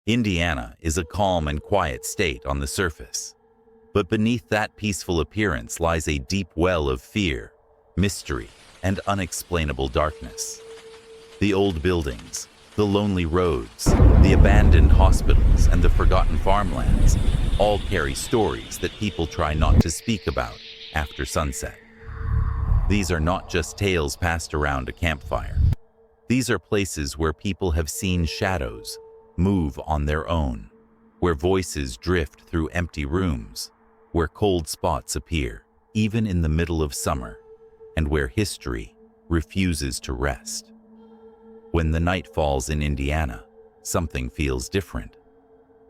Indiana is a calm and quiet state on the surface, but beneath that peaceful appearance lies a deep well of fear, mystery, and unexplainable darkness. The old buildings, the lonely roads, the abandoned hospitals, and the forgotten farmlands all carry stories that people try not to speak about after sunset. These are not just tales passed around a campfire. These are places where people have seen shadows move on their own, where voices drift through empty rooms, where cold spots appear, even in the middle of summer, and where history refuses to rest. When the night falls in Indiana, something feels different.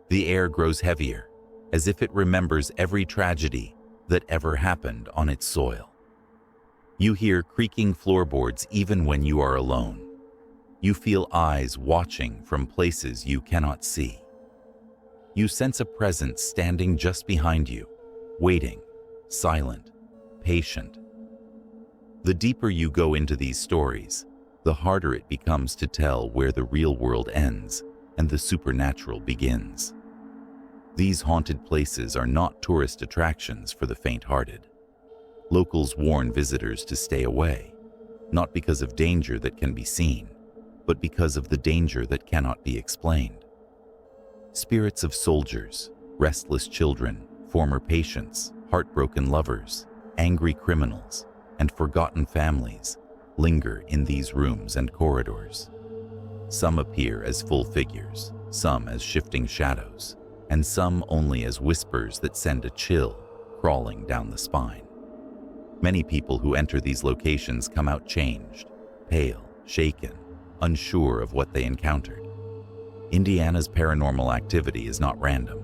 The air grows heavier, as if it remembers every tragedy that ever happened on its soil. You hear creaking floorboards even when you are alone. You feel eyes watching from places you cannot see. You sense a presence standing just behind you, waiting, silent, patient. The deeper you go into these stories, the harder it becomes to tell where the real world ends and the supernatural begins. These haunted places are not tourist attractions for the faint-hearted. Locals warn visitors to stay away, not because of danger that can be seen, but because of the danger that cannot be explained. Spirits of soldiers, restless children, former patients, heartbroken lovers, angry criminals, and forgotten families linger in these rooms and corridors. Some appear as full figures, some as shifting shadows, and some only as whispers that send a chill crawling down the spine. Many people who enter these locations come out changed, pale, shaken, unsure of what they encountered. Indiana's paranormal activity is not random.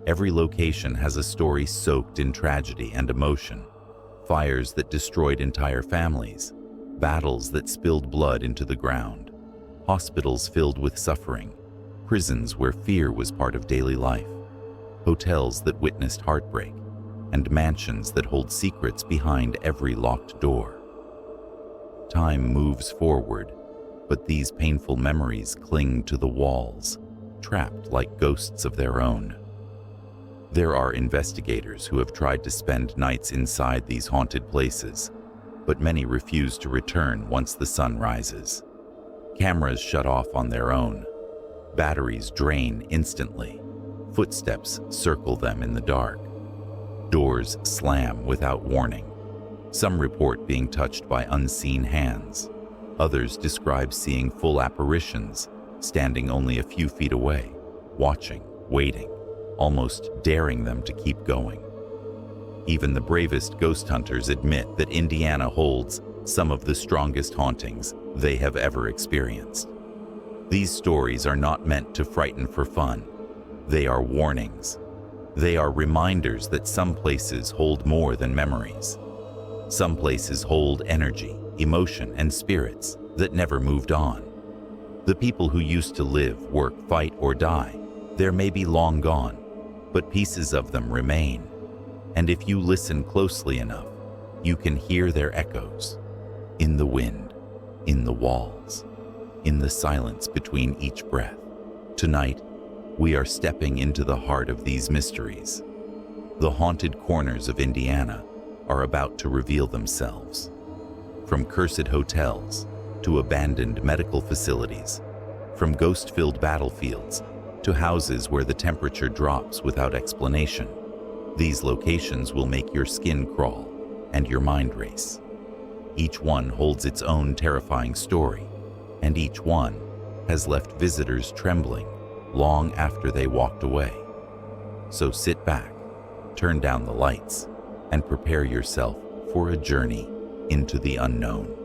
Every location has a story soaked in tragedy and emotion. Fires that destroyed entire families, battles that spilled blood into the ground, hospitals filled with suffering, prisons where fear was part of daily life, hotels that witnessed heartbreak, and mansions that hold secrets behind every locked door. Time moves forward, but these painful memories cling to the walls, trapped like ghosts of their own. There are investigators who have tried to spend nights inside these haunted places, but many refuse to return once the sun rises. Cameras shut off on their own. Batteries drain instantly. Footsteps circle them in the dark. Doors slam without warning. Some report being touched by unseen hands. Others describe seeing full apparitions, standing only a few feet away, watching, waiting, almost daring them to keep going. Even the bravest ghost hunters admit that Indiana holds some of the strongest hauntings they have ever experienced. These stories are not meant to frighten for fun. They are warnings. They are reminders that some places hold more than memories. Some places hold energy, emotion, and spirits that never moved on. The people who used to live, work, fight, or die, there may be long gone, but pieces of them remain. And if you listen closely enough, you can hear their echoes in the wind, in the walls, in the silence between each breath. Tonight, we are stepping into the heart of these mysteries. The haunted corners of Indiana are about to reveal themselves. From cursed hotels to abandoned medical facilities, from ghost-filled battlefields to houses where the temperature drops without explanation, these locations will make your skin crawl and your mind race. Each one holds its own terrifying story, and each one has left visitors trembling long after they walked away. So sit back, turn down the lights, and prepare yourself for a journey into the unknown.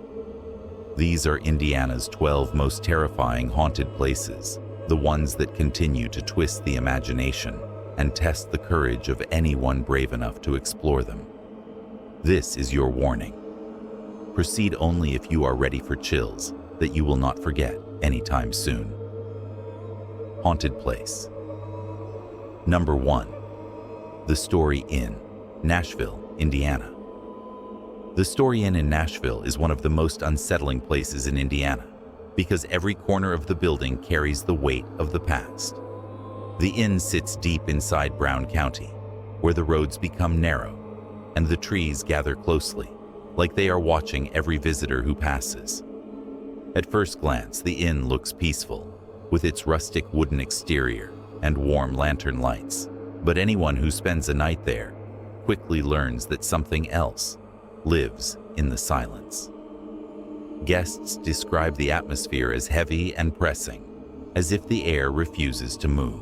These are Indiana's 12 most terrifying haunted places, the ones that continue to twist the imagination and test the courage of anyone brave enough to explore them. This is your warning. Proceed only if you are ready for chills that you will not forget anytime soon. Haunted Place. Number 1. The Story Inn, Nashville, Indiana. The Story Inn in Nashville is one of the most unsettling places in Indiana because every corner of the building carries the weight of the past. The inn sits deep inside Brown County, where the roads become narrow and the trees gather closely, like they are watching every visitor who passes. At first glance, the inn looks peaceful, with its rustic wooden exterior and warm lantern lights. But anyone who spends a night there quickly learns that something else lives in the silence. Guests describe the atmosphere as heavy and pressing, as if the air refuses to move.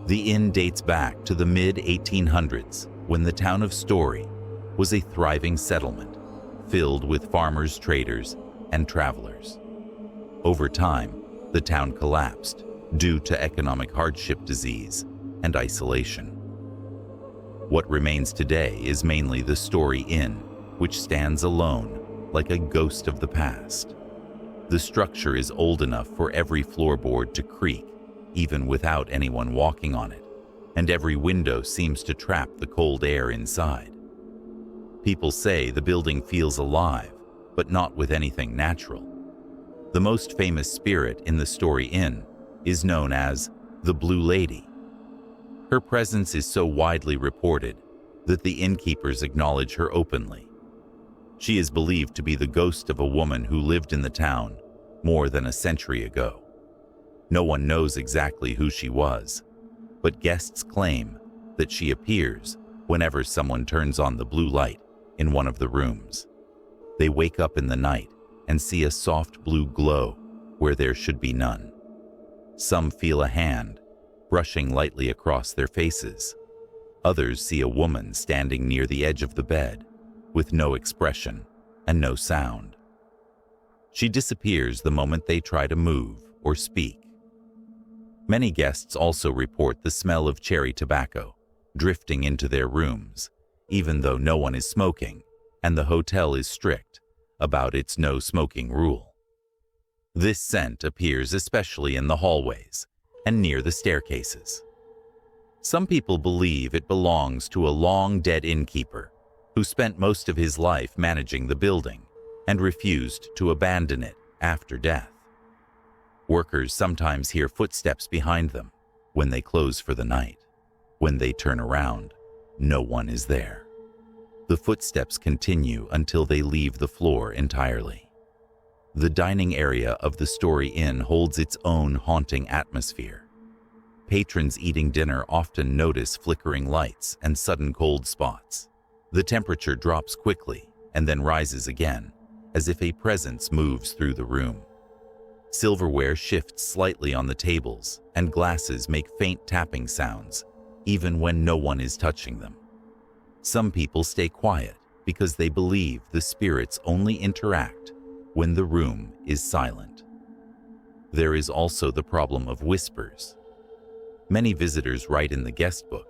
The inn dates back to the mid-1800s, when the town of Story was a thriving settlement filled with farmers, traders, and travelers. Over time, the town collapsed due to economic hardship, disease, and isolation. What remains today is mainly the Story Inn, which stands alone like a ghost of the past. The structure is old enough for every floorboard to creak, even without anyone walking on it, and every window seems to trap the cold air inside. People say the building feels alive, but not with anything natural. The most famous spirit in the Story Inn is known as the Blue Lady. Her presence is so widely reported that the innkeepers acknowledge her openly. She is believed to be the ghost of a woman who lived in the town more than a century ago. No one knows exactly who she was, but guests claim that she appears whenever someone turns on the blue light in one of the rooms. They wake up in the night and see a soft blue glow where there should be none. Some feel a hand brushing lightly across their faces. Others see a woman standing near the edge of the bed with no expression and no sound. She disappears the moment they try to move or speak. Many guests also report the smell of cherry tobacco drifting into their rooms, even though no one is smoking and the hotel is strict about its no smoking rule. This scent appears especially in the hallways and near the staircases. Some people believe it belongs to a long-dead innkeeper who spent most of his life managing the building and refused to abandon it after death. Workers sometimes hear footsteps behind them when they close for the night. When they turn around, no one is there. The footsteps continue until they leave the floor entirely. The dining area of the Story Inn holds its own haunting atmosphere. Patrons eating dinner often notice flickering lights and sudden cold spots. The temperature drops quickly and then rises again, as if a presence moves through the room. Silverware shifts slightly on the tables, and glasses make faint tapping sounds, even when no one is touching them. Some people stay quiet because they believe the spirits only interact when the room is silent. There is also the problem of whispers. Many visitors write in the guest book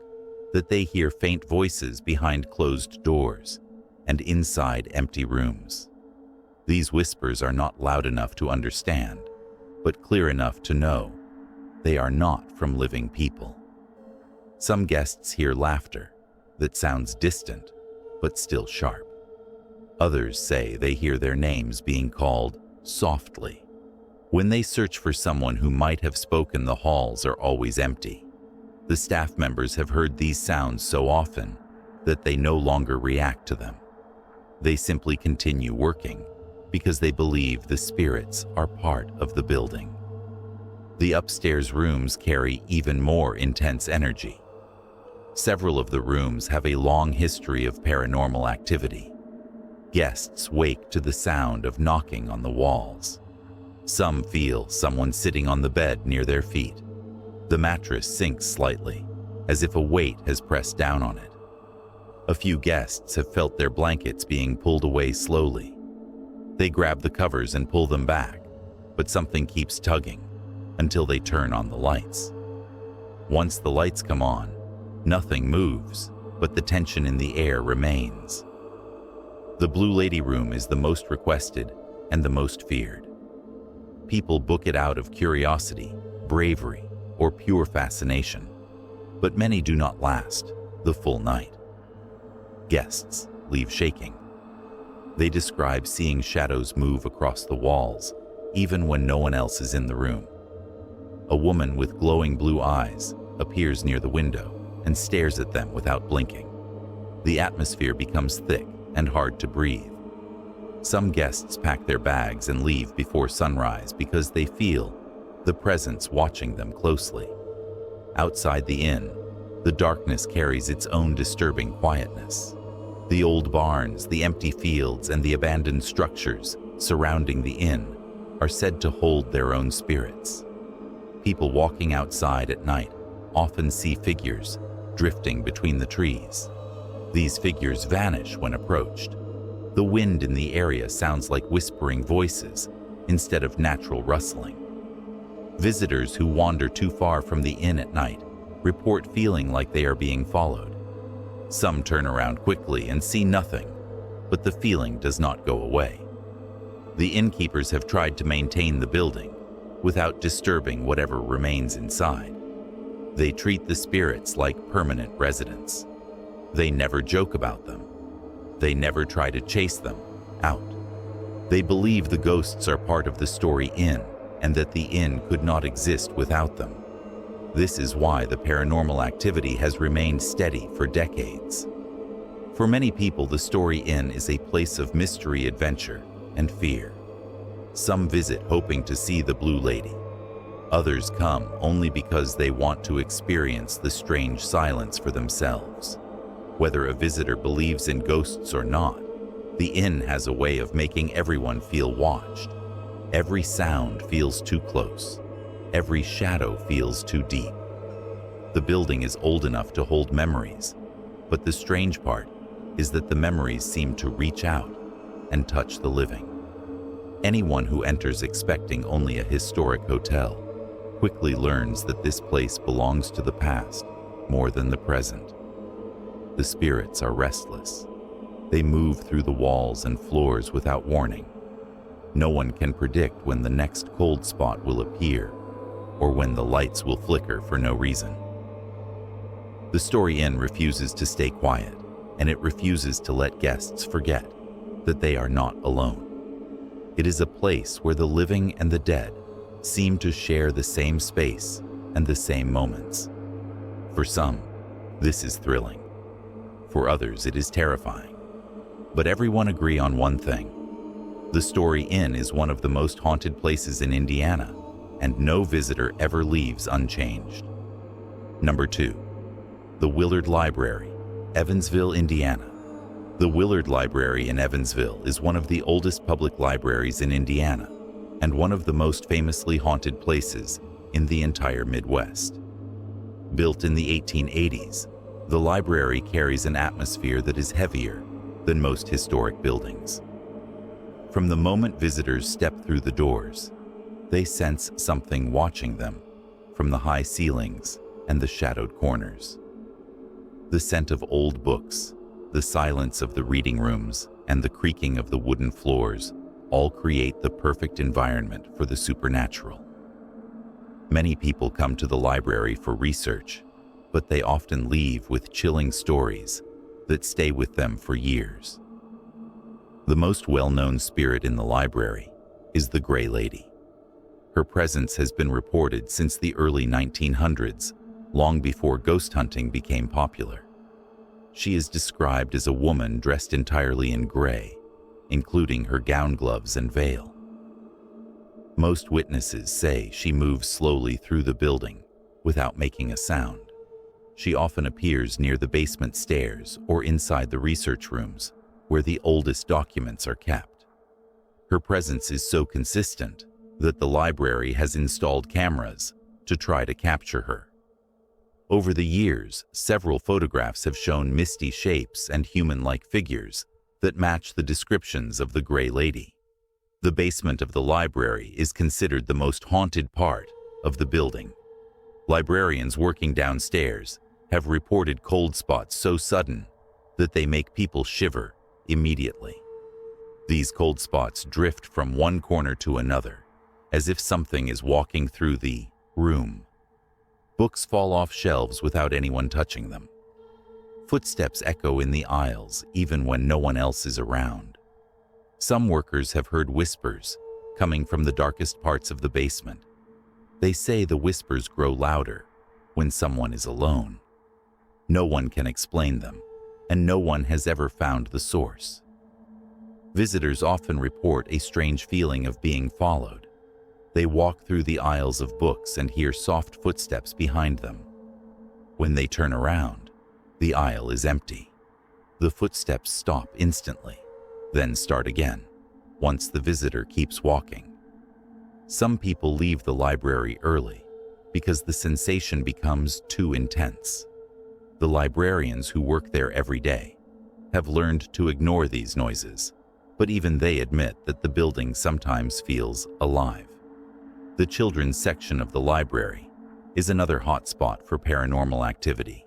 that they hear faint voices behind closed doors and inside empty rooms. These whispers are not loud enough to understand, but clear enough to know they are not from living people. Some guests hear laughter that sounds distant but still sharp. Others say they hear their names being called softly. When they search for someone who might have spoken, the halls are always empty. The staff members have heard these sounds so often that they no longer react to them. They simply continue working because they believe the spirits are part of the building. The upstairs rooms carry even more intense energy. Several of the rooms have a long history of paranormal activity. Guests wake to the sound of knocking on the walls. Some feel someone sitting on the bed near their feet. The mattress sinks slightly, as if a weight has pressed down on it. A few guests have felt their blankets being pulled away slowly. They grab the covers and pull them back, but something keeps tugging until they turn on the lights. Once the lights come on, nothing moves, but the tension in the air remains. The Blue Lady room is the most requested and the most feared. People book it out of curiosity, bravery, or pure fascination, but many do not last the full night. Guests leave shaking. They describe seeing shadows move across the walls, even when no one else is in the room. A woman with glowing blue eyes appears near the window and stares at them without blinking. The atmosphere becomes thick and hard to breathe. Some guests pack their bags and leave before sunrise because they feel the presence watching them closely. Outside the inn, the darkness carries its own disturbing quietness. The old barns, the empty fields, and the abandoned structures surrounding the inn are said to hold their own spirits. People walking outside at night often see figures drifting between the trees. These figures vanish when approached. The wind in the area sounds like whispering voices instead of natural rustling. Visitors who wander too far from the inn at night report feeling like they are being followed. Some turn around quickly and see nothing, but the feeling does not go away. The innkeepers have tried to maintain the building without disturbing whatever remains inside. They treat the spirits like permanent residents. They never joke about them. They never try to chase them out. They believe the ghosts are part of the story inn and that the inn could not exist without them. This is why the paranormal activity has remained steady for decades. For many people, the Story Inn is a place of mystery, adventure, and fear. Some visit hoping to see the Blue Lady. Others come only because they want to experience the strange silence for themselves. Whether a visitor believes in ghosts or not, the inn has a way of making everyone feel watched. Every sound feels too close. Every shadow feels too deep. The building is old enough to hold memories, but the strange part is that the memories seem to reach out and touch the living. Anyone who enters expecting only a historic hotel quickly learns that this place belongs to the past more than the present. The spirits are restless. They move through the walls and floors without warning. No one can predict when the next cold spot will appear or when the lights will flicker for no reason. The Story Inn refuses to stay quiet, and it refuses to let guests forget that they are not alone. It is a place where the living and the dead seem to share the same space and the same moments. For some, this is thrilling. For others, it is terrifying. But everyone agree on one thing. The Story Inn is one of the most haunted places in Indiana, and no visitor ever leaves unchanged. Number 2. The Willard Library, Evansville, Indiana. The Willard Library in Evansville is one of the oldest public libraries in Indiana and one of the most famously haunted places in the entire Midwest. Built in the 1880s, the library carries an atmosphere that is heavier than most historic buildings. From the moment visitors step through the doors, they sense something watching them from the high ceilings and the shadowed corners. The scent of old books, the silence of the reading rooms, and the creaking of the wooden floors all create the perfect environment for the supernatural. Many people come to the library for research, but they often leave with chilling stories that stay with them for years. The most well-known spirit in the library is the Gray Lady. Her presence has been reported since the early 1900s, long before ghost hunting became popular. She is described as a woman dressed entirely in gray, including her gown, gloves, and veil. Most witnesses say she moves slowly through the building without making a sound. She often appears near the basement stairs or inside the research rooms where the oldest documents are kept. Her presence is so consistent that the library has installed cameras to try to capture her. Over the years, several photographs have shown misty shapes and human-like figures that match the descriptions of the Gray Lady. The basement of the library is considered the most haunted part of the building. Librarians working downstairs have reported cold spots so sudden that they make people shiver immediately. These cold spots drift from one corner to another, as if something is walking through the room. Books fall off shelves without anyone touching them. Footsteps echo in the aisles even when no one else is around. Some workers have heard whispers coming from the darkest parts of the basement. They say the whispers grow louder when someone is alone. No one can explain them, and no one has ever found the source. Visitors often report a strange feeling of being followed. They walk through the aisles of books and hear soft footsteps behind them. When they turn around, the aisle is empty. The footsteps stop instantly, then start again, once the visitor keeps walking. Some people leave the library early because the sensation becomes too intense. The librarians who work there every day have learned to ignore these noises, but even they admit that the building sometimes feels alive. The children's section of the library is another hotspot for paranormal activity.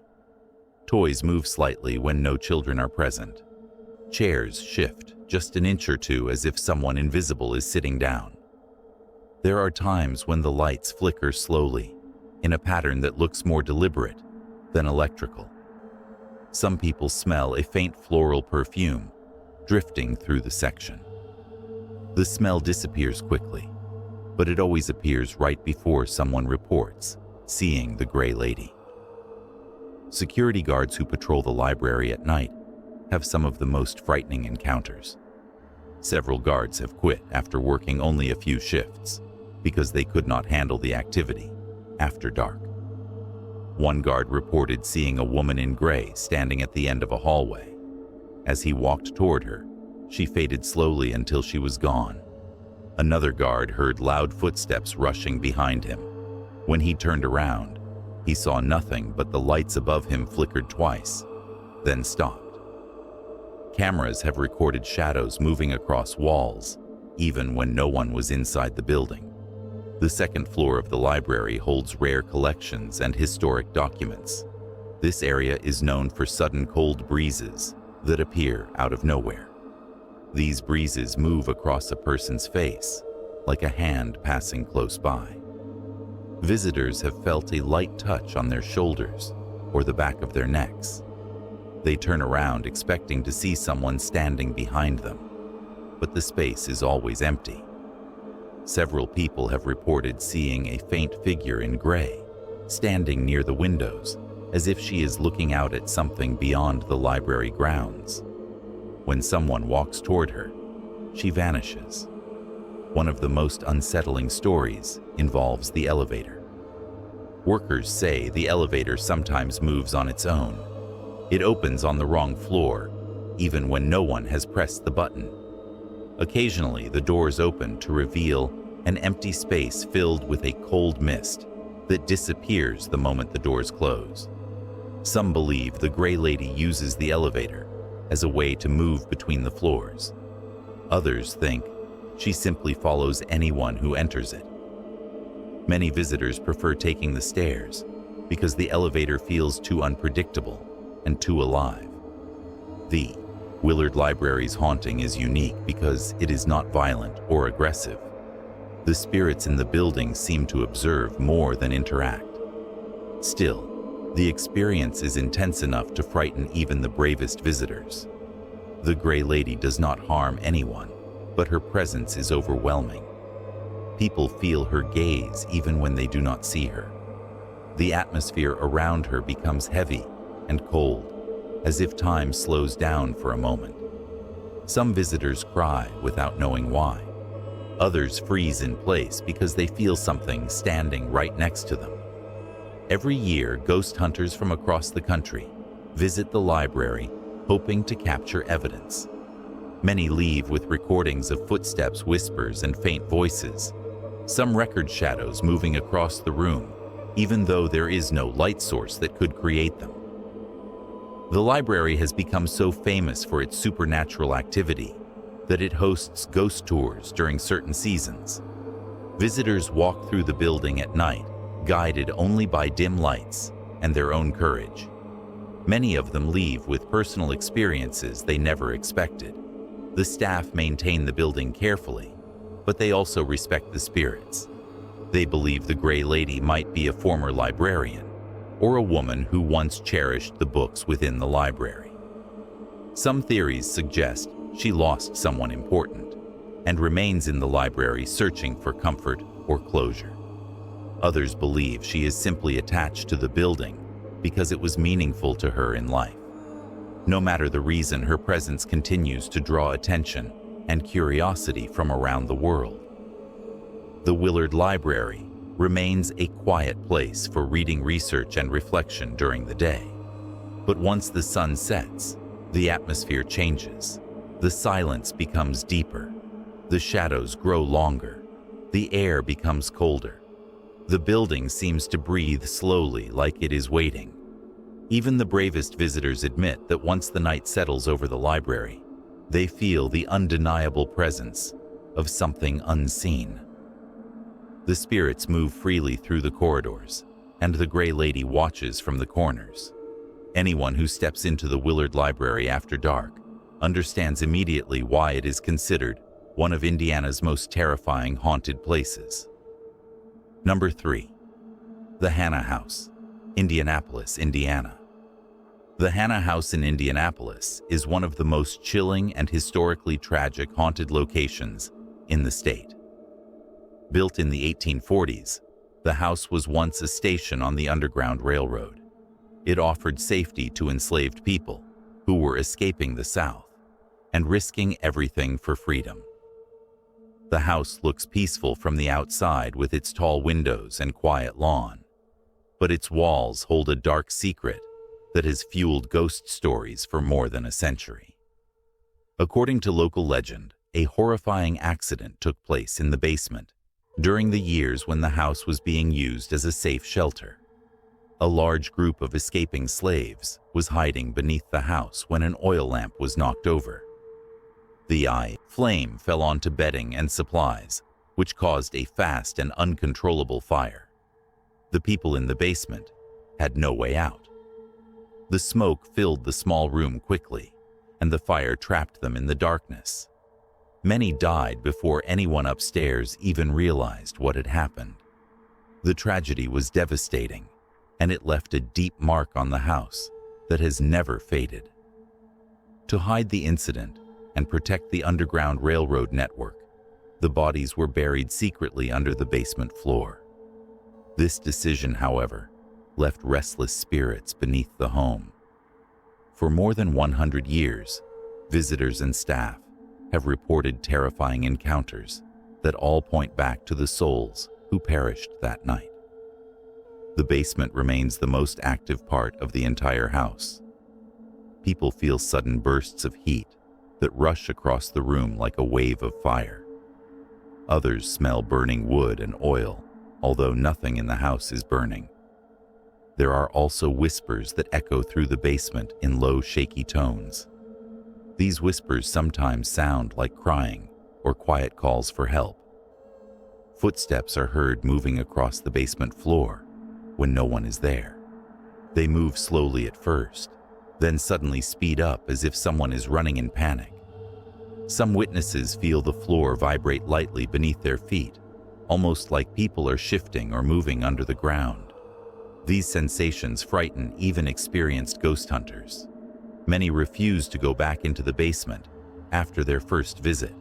Toys move slightly when no children are present. Chairs shift just an inch or two as if someone invisible is sitting down. There are times when the lights flicker slowly, in a pattern that looks more deliberate than electrical. Some people smell a faint floral perfume drifting through the section. The smell disappears quickly, but it always appears right before someone reports seeing the Gray Lady. Security guards who patrol the library at night have some of the most frightening encounters. Several guards have quit after working only a few shifts because they could not handle the activity after dark. One guard reported seeing a woman in gray standing at the end of a hallway. As he walked toward her, she faded slowly until she was gone. Another guard heard loud footsteps rushing behind him. When he turned around, he saw nothing but the lights above him flickered twice, then stopped. Cameras have recorded shadows moving across walls, even when no one was inside the building. The second floor of the library holds rare collections and historic documents. This area is known for sudden cold breezes that appear out of nowhere. These breezes move across a person's face, like a hand passing close by. Visitors have felt a light touch on their shoulders or the back of their necks. They turn around expecting to see someone standing behind them, but the space is always empty. Several people have reported seeing a faint figure in gray, standing near the windows, as if she is looking out at something beyond the library grounds. When someone walks toward her, she vanishes. One of the most unsettling stories involves the elevator. Workers say the elevator sometimes moves on its own. It opens on the wrong floor, even when no one has pressed the button. Occasionally, the doors open to reveal an empty space filled with a cold mist that disappears the moment the doors close. Some believe the Gray Lady uses the elevator as a way to move between the floors. Others think she simply follows anyone who enters it. Many visitors prefer taking the stairs because the elevator feels too unpredictable and too alive. The Willard Library's haunting is unique because it is not violent or aggressive. The spirits in the building seem to observe more than interact. Still, the experience is intense enough to frighten even the bravest visitors. The Gray Lady does not harm anyone, but her presence is overwhelming. People feel her gaze even when they do not see her. The atmosphere around her becomes heavy and cold, as if time slows down for a moment. Some visitors cry without knowing why. Others freeze in place because they feel something standing right next to them. Every year, ghost hunters from across the country visit the library hoping to capture evidence. Many leave with recordings of footsteps, whispers, and faint voices. Some record shadows moving across the room, even though there is no light source that could create them. The library has become so famous for its supernatural activity that it hosts ghost tours during certain seasons. Visitors walk through the building at night, guided only by dim lights and their own courage. Many of them leave with personal experiences they never expected. The staff maintain the building carefully, but they also respect the spirits. They believe the Gray Lady might be a former librarian or a woman who once cherished the books within the library. Some theories suggest she lost someone important and remains in the library searching for comfort or closure. Others believe she is simply attached to the building because it was meaningful to her in life. No matter the reason, her presence continues to draw attention and curiosity from around the world. The Willard Library remains a quiet place for reading, research, and reflection during the day. But once the sun sets, the atmosphere changes. The silence becomes deeper. The shadows grow longer. The air becomes colder. The building seems to breathe slowly, like it is waiting. Even the bravest visitors admit that once the night settles over the library, they feel the undeniable presence of something unseen. The spirits move freely through the corridors, and the Gray Lady watches from the corners. Anyone who steps into the Willard Library after dark understands immediately why it is considered one of Indiana's most terrifying haunted places. Number 3. The Hanna House, Indianapolis, Indiana. The Hanna House in Indianapolis is one of the most chilling and historically tragic haunted locations in the state. Built in the 1840s, the house was once a station on the Underground Railroad. It offered safety to enslaved people who were escaping the South and risking everything for freedom. The house looks peaceful from the outside with its tall windows and quiet lawn, but its walls hold a dark secret that has fueled ghost stories for more than a century. According to local legend, a horrifying accident took place in the basement during the years when the house was being used as a safe shelter. A large group of escaping slaves was hiding beneath the house when an oil lamp was knocked over. The flame fell onto bedding and supplies, which caused a fast and uncontrollable fire. The people in the basement had no way out. The smoke filled the small room quickly, and the fire trapped them in the darkness. Many died before anyone upstairs even realized what had happened. The tragedy was devastating, and it left a deep mark on the house that has never faded. To hide the incident and protect the Underground Railroad network, the bodies were buried secretly under the basement floor. This decision, however, left restless spirits beneath the home. For more than 100 years, visitors and staff have reported terrifying encounters that all point back to the souls who perished that night. The basement remains the most active part of the entire house. People feel sudden bursts of heat that rush across the room like a wave of fire. Others smell burning wood and oil, although nothing in the house is burning. There are also whispers that echo through the basement in low, shaky tones. These whispers sometimes sound like crying or quiet calls for help. Footsteps are heard moving across the basement floor when no one is there. They move slowly at first, then suddenly speed up as if someone is running in panic. Some witnesses feel the floor vibrate lightly beneath their feet, almost like people are shifting or moving under the ground. These sensations frighten even experienced ghost hunters. Many refuse to go back into the basement after their first visit.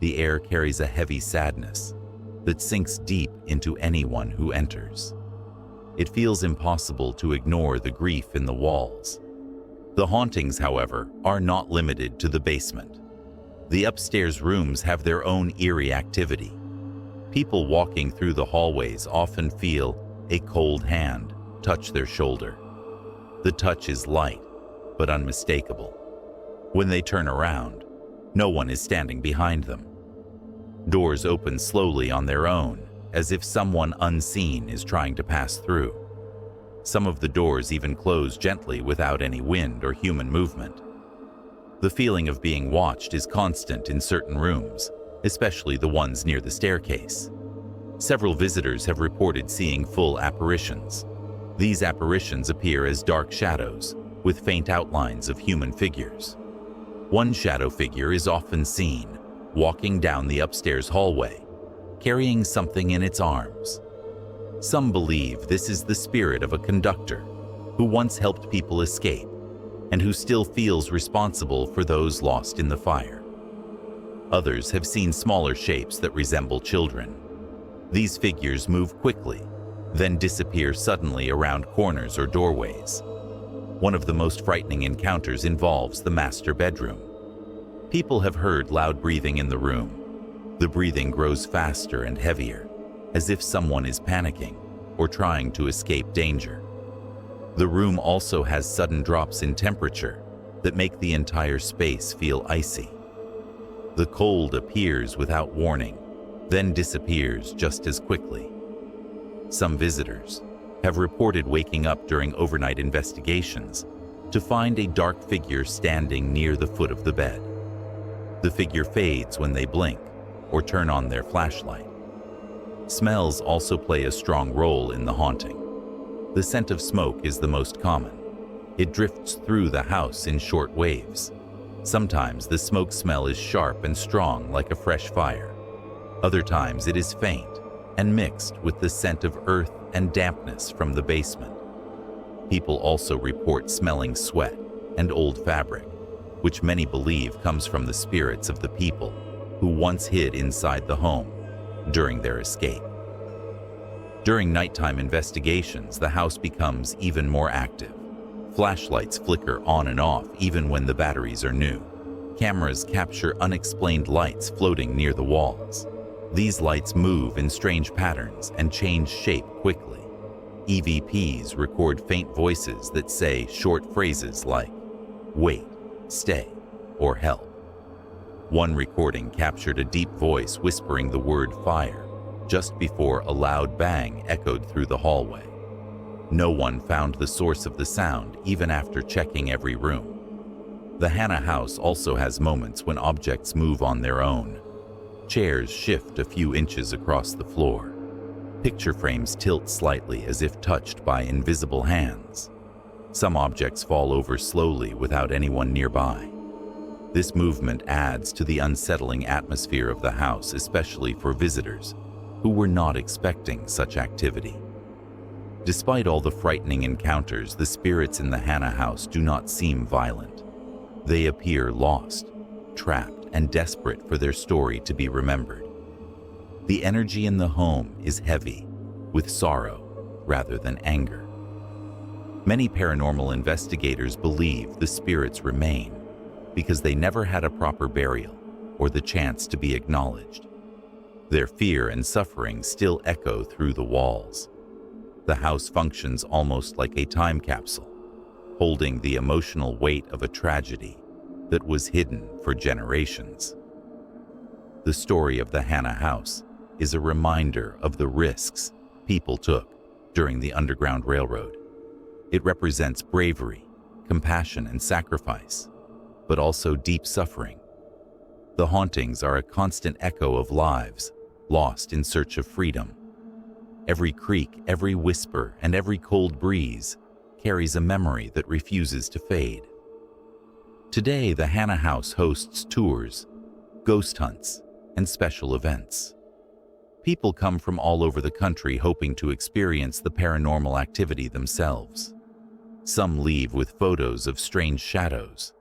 The air carries a heavy sadness that sinks deep into anyone who enters. It feels impossible to ignore the grief in the walls. The hauntings, however, are not limited to the basement. The upstairs rooms have their own eerie activity. People walking through the hallways often feel a cold hand touch their shoulder. The touch is light, but unmistakable. When they turn around, no one is standing behind them. Doors open slowly on their own, as if someone unseen is trying to pass through. Some of the doors even close gently without any wind or human movement. The feeling of being watched is constant in certain rooms, especially the ones near the staircase. Several visitors have reported seeing full apparitions. These apparitions appear as dark shadows with faint outlines of human figures. One shadow figure is often seen walking down the upstairs hallway, carrying something in its arms. Some believe this is the spirit of a conductor who once helped people escape and who still feels responsible for those lost in the fire. Others have seen smaller shapes that resemble children. These figures move quickly, then disappear suddenly around corners or doorways. One of the most frightening encounters involves the master bedroom. People have heard loud breathing in the room. The breathing grows faster and heavier, as if someone is panicking or trying to escape danger. The room also has sudden drops in temperature that make the entire space feel icy. The cold appears without warning, then disappears just as quickly. Some visitors have reported waking up during overnight investigations to find a dark figure standing near the foot of the bed. The figure fades when they blink or turn on their flashlight. Smells also play a strong role in the haunting. The scent of smoke is the most common. It drifts through the house in short waves. Sometimes the smoke smell is sharp and strong like a fresh fire. Other times it is faint and mixed with the scent of earth and dampness from the basement. People also report smelling sweat and old fabric, which many believe comes from the spirits of the people who once hid inside the home during their escape. During nighttime investigations, the house becomes even more active. Flashlights flicker on and off even when the batteries are new. Cameras capture unexplained lights floating near the walls. These lights move in strange patterns and change shape quickly. EVPs record faint voices that say short phrases like, "Wait, stay," or "help." One recording captured a deep voice whispering the word "fire" just before a loud bang echoed through the hallway. No one found the source of the sound even after checking every room. The Hannah house also has moments when objects move on their own. Chairs shift a few inches across the floor. Picture frames tilt slightly as if touched by invisible hands. Some objects fall over slowly without anyone nearby. This movement adds to the unsettling atmosphere of the house, especially for visitors who were not expecting such activity. Despite all the frightening encounters, the spirits in the Hannah house do not seem violent. They appear lost, trapped, and desperate for their story to be remembered. The energy in the home is heavy, with sorrow rather than anger. Many paranormal investigators believe the spirits remain because they never had a proper burial or the chance to be acknowledged. Their fear and suffering still echo through the walls. The house functions almost like a time capsule, holding the emotional weight of a tragedy that was hidden for generations. The story of the Hannah house is a reminder of the risks people took during the Underground Railroad. It represents bravery, compassion, and sacrifice, but also deep suffering. The hauntings are a constant echo of lives lost in search of freedom. Every creak, every whisper, and every cold breeze carries a memory that refuses to fade. Today, the Hannah house hosts tours, ghost hunts, and special events. People come from all over the country hoping to experience the paranormal activity themselves. Some leave with photos of strange shadows.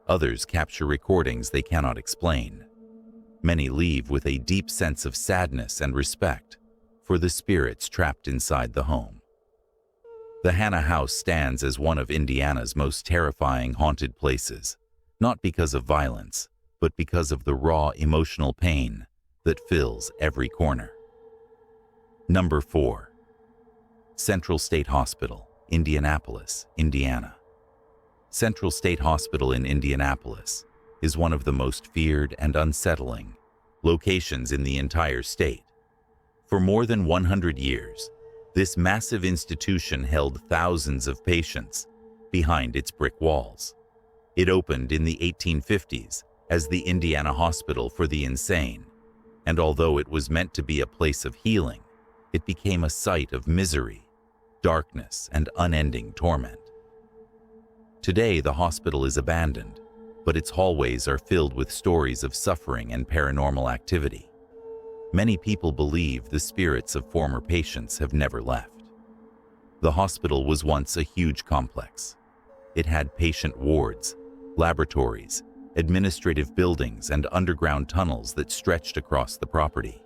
Others capture recordings they cannot explain. Many leave with a deep sense of sadness and respect for the spirits trapped inside the home. The Hannah house stands as one of Indiana's most terrifying haunted places, not because of violence, but because of the raw emotional pain that fills every corner. Number 4. Central State Hospital, Indianapolis, Indiana. Central State Hospital in Indianapolis is one of the most feared and unsettling locations in the entire state. For more than 100 years, this massive institution held thousands of patients behind its brick walls. It opened in the 1850s as the Indiana Hospital for the Insane, and although it was meant to be a place of healing, it became a site of misery, darkness, and unending torment. Today, the hospital is abandoned, but its hallways are filled with stories of suffering and paranormal activity. Many people believe the spirits of former patients have never left. The hospital was once a huge complex. It had patient wards, laboratories, administrative buildings, and underground tunnels that stretched across the property.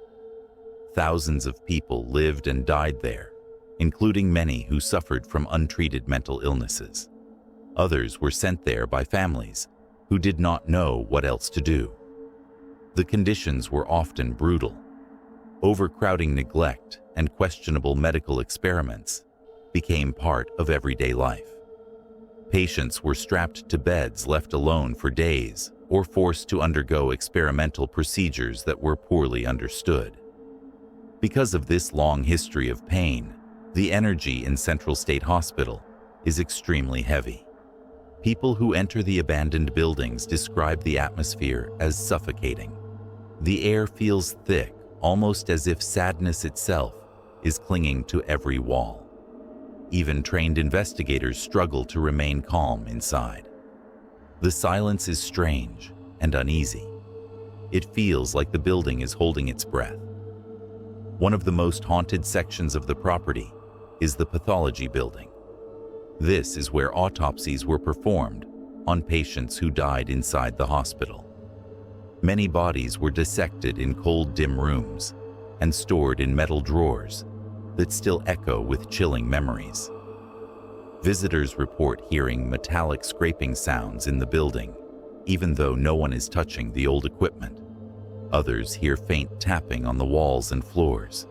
Thousands of people lived and died there, including many who suffered from untreated mental illnesses. Others were sent there by families who did not know what else to do. The conditions were often brutal. Overcrowding, neglect, and questionable medical experiments became part of everyday life. Patients were strapped to beds, left alone for days, or forced to undergo experimental procedures that were poorly understood. Because of this long history of pain, the energy in Central State Hospital is extremely heavy. People who enter the abandoned buildings describe the atmosphere as suffocating. The air feels thick, almost as if sadness itself is clinging to every wall. Even trained investigators struggle to remain calm inside. The silence is strange and uneasy. It feels like the building is holding its breath. One of the most haunted sections of the property is the pathology building. This is where autopsies were performed on patients who died inside the hospital. Many bodies were dissected in cold, dim rooms and stored in metal drawers that still echo with chilling memories. Visitors report hearing metallic scraping sounds in the building, even though no one is touching the old equipment. Others hear faint tapping on the walls and floors.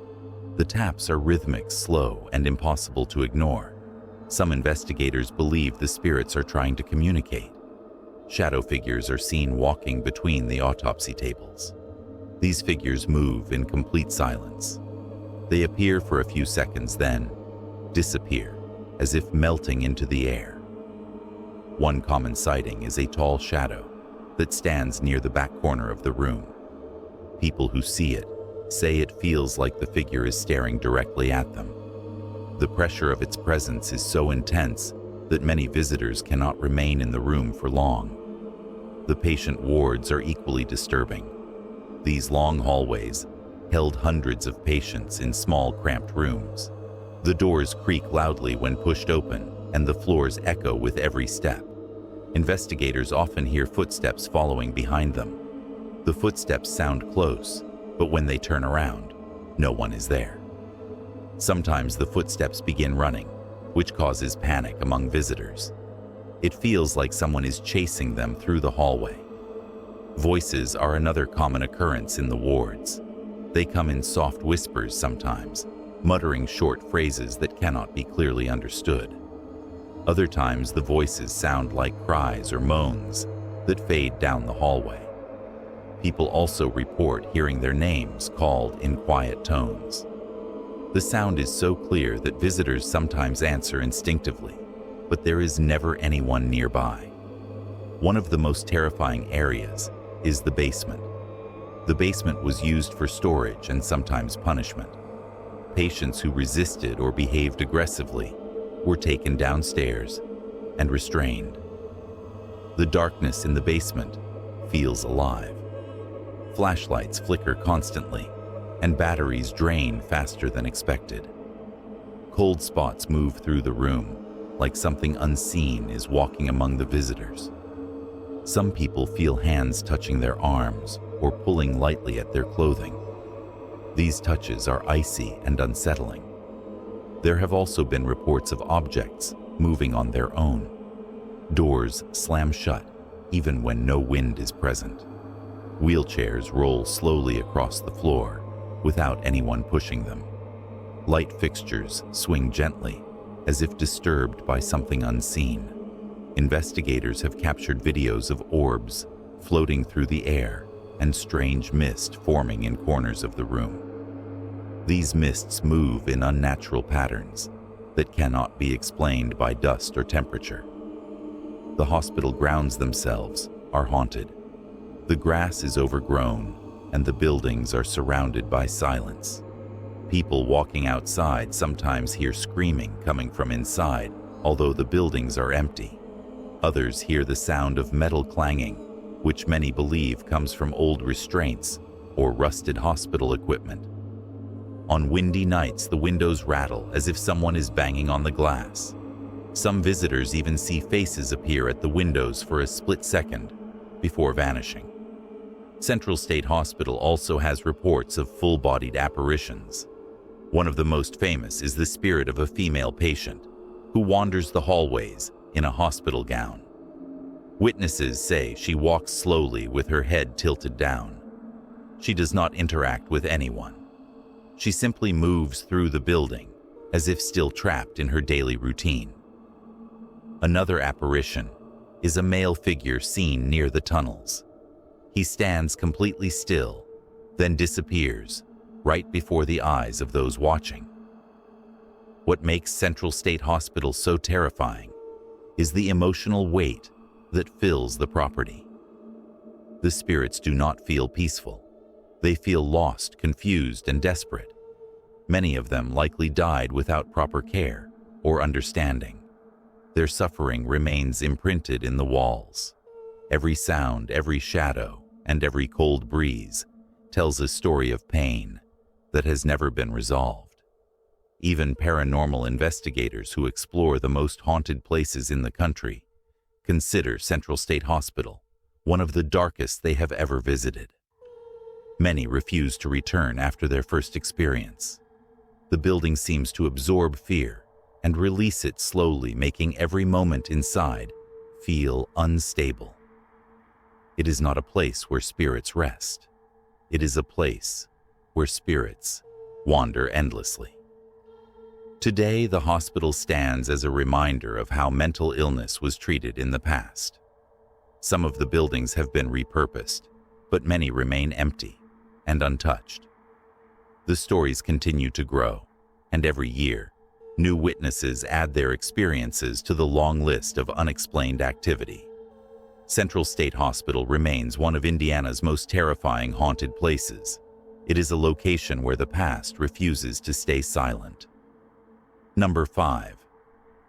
The taps are rhythmic, slow, and impossible to ignore. Some investigators believe the spirits are trying to communicate. Shadow figures are seen walking between the autopsy tables. These figures move in complete silence. They appear for a few seconds, then disappear, as if melting into the air. One common sighting is a tall shadow that stands near the back corner of the room. People who see it say it feels like the figure is staring directly at them. The pressure of its presence is so intense that many visitors cannot remain in the room for long. The patient wards are equally disturbing. These long hallways held hundreds of patients in small, cramped rooms. The doors creak loudly when pushed open, and the floors echo with every step. Investigators often hear footsteps following behind them. The footsteps sound close, but when they turn around, no one is there. Sometimes the footsteps begin running, which causes panic among visitors. It feels like someone is chasing them through the hallway. Voices are another common occurrence in the wards. They come in soft whispers sometimes, muttering short phrases that cannot be clearly understood. Other times the voices sound like cries or moans that fade down the hallway. People also report hearing their names called in quiet tones. The sound is so clear that visitors sometimes answer instinctively, but there is never anyone nearby. One of the most terrifying areas is the basement. The basement was used for storage and sometimes punishment. Patients who resisted or behaved aggressively were taken downstairs and restrained. The darkness in the basement feels alive. Flashlights flicker constantly, and batteries drain faster than expected. Cold spots move through the room, like something unseen is walking among the visitors. Some people feel hands touching their arms or pulling lightly at their clothing. These touches are icy and unsettling. There have also been reports of objects moving on their own. Doors slam shut, even when no wind is present. Wheelchairs roll slowly across the floor without anyone pushing them. Light fixtures swing gently, as if disturbed by something unseen. Investigators have captured videos of orbs floating through the air and strange mist forming in corners of the room. These mists move in unnatural patterns that cannot be explained by dust or temperature. The hospital grounds themselves are haunted. The grass is overgrown, and the buildings are surrounded by silence. People walking outside sometimes hear screaming coming from inside, although the buildings are empty. Others hear the sound of metal clanging, which many believe comes from old restraints or rusted hospital equipment. On windy nights, the windows rattle as if someone is banging on the glass. Some visitors even see faces appear at the windows for a split second before vanishing. Central State Hospital also has reports of full-bodied apparitions. One of the most famous is the spirit of a female patient who wanders the hallways in a hospital gown. Witnesses say she walks slowly with her head tilted down. She does not interact with anyone. She simply moves through the building as if still trapped in her daily routine. Another apparition is a male figure seen near the tunnels. He stands completely still, then disappears right before the eyes of those watching. What makes Central State Hospital so terrifying is the emotional weight that fills the property. The spirits do not feel peaceful. They feel lost, confused, and desperate. Many of them likely died without proper care or understanding. Their suffering remains imprinted in the walls. Every sound, every shadow, and every cold breeze tells a story of pain that has never been resolved. Even paranormal investigators who explore the most haunted places in the country consider Central State Hospital one of the darkest they have ever visited. Many refuse to return after their first experience. The building seems to absorb fear and release it slowly, making every moment inside feel unstable. It is not a place where spirits rest. It is a place where spirits wander endlessly. Today, the hospital stands as a reminder of how mental illness was treated in the past. Some of the buildings have been repurposed, but many remain empty and untouched. The stories continue to grow, and every year, new witnesses add their experiences to the long list of unexplained activity. Central State Hospital remains one of Indiana's most terrifying haunted places. It is a location where the past refuses to stay silent. Number 5.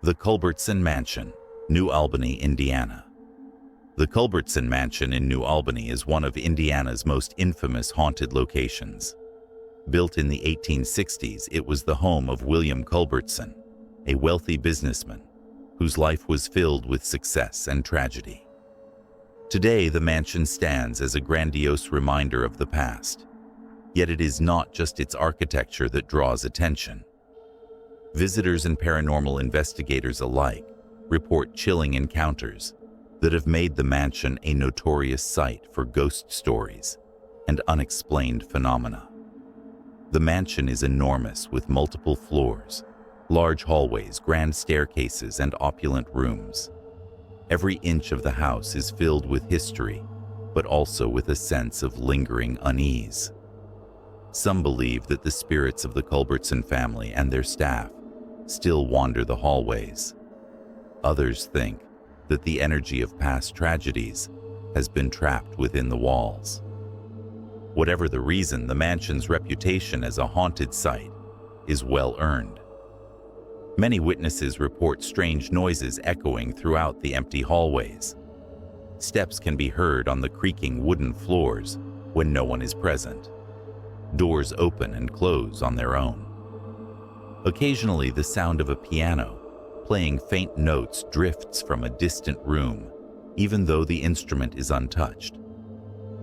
The Culbertson Mansion, New Albany, Indiana. The Culbertson Mansion in New Albany is one of Indiana's most infamous haunted locations. Built in the 1860s, it was the home of William Culbertson, a wealthy businessman whose life was filled with success and tragedy. Today, the mansion stands as a grandiose reminder of the past. Yet it is not just its architecture that draws attention. Visitors and paranormal investigators alike report chilling encounters that have made the mansion a notorious site for ghost stories and unexplained phenomena. The mansion is enormous, with multiple floors, large hallways, grand staircases, and opulent rooms. Every inch of the house is filled with history, but also with a sense of lingering unease. Some believe that the spirits of the Culbertson family and their staff still wander the hallways. Others think that the energy of past tragedies has been trapped within the walls. Whatever the reason, the mansion's reputation as a haunted site is well earned. Many witnesses report strange noises echoing throughout the empty hallways. Steps can be heard on the creaking wooden floors when no one is present. Doors open and close on their own. Occasionally, the sound of a piano playing faint notes drifts from a distant room, even though the instrument is untouched.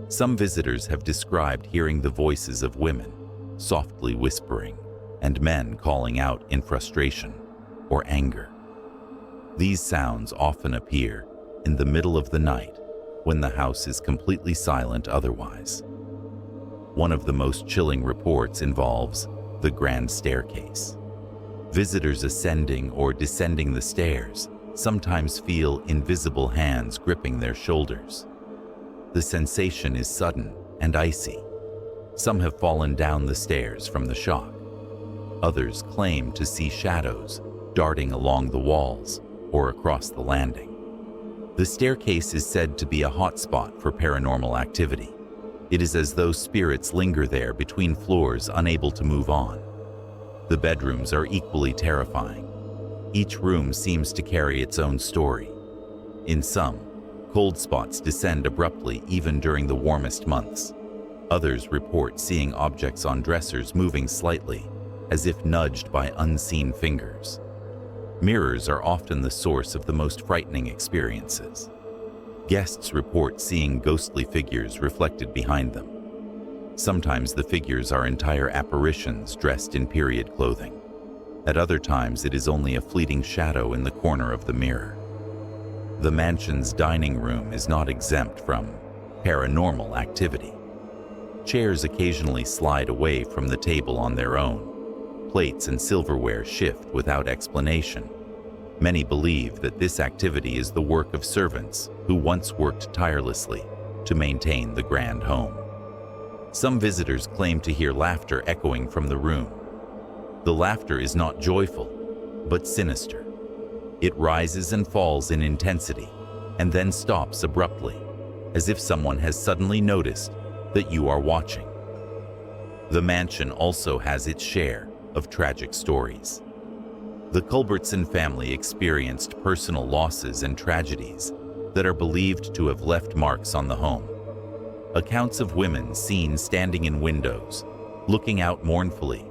Some visitors have described hearing the voices of women softly whispering and men calling out in frustration or anger. These sounds often appear in the middle of the night when the house is completely silent otherwise. One of the most chilling reports involves the grand staircase. Visitors ascending or descending the stairs sometimes feel invisible hands gripping their shoulders. The sensation is sudden and icy. Some have fallen down the stairs from the shock. Others claim to see shadows darting along the walls or across the landing. The staircase is said to be a hotspot for paranormal activity. It is as though spirits linger there between floors, unable to move on. The bedrooms are equally terrifying. Each room seems to carry its own story. In some, cold spots descend abruptly even during the warmest months. Others report seeing objects on dressers moving slightly, as if nudged by unseen fingers. Mirrors are often the source of the most frightening experiences. Guests report seeing ghostly figures reflected behind them. Sometimes the figures are entire apparitions dressed in period clothing. At other times, it is only a fleeting shadow in the corner of the mirror. The mansion's dining room is not exempt from paranormal activity. Chairs occasionally slide away from the table on their own. Plates and silverware shift without explanation. Many believe that this activity is the work of servants who once worked tirelessly to maintain the grand home. Some visitors claim to hear laughter echoing from the room. The laughter is not joyful, but sinister. It rises and falls in intensity, and then stops abruptly, as if someone has suddenly noticed that you are watching. The mansion also has its share of tragic stories. The Culbertson family experienced personal losses and tragedies that are believed to have left marks on the home. Accounts of women seen standing in windows, looking out mournfully,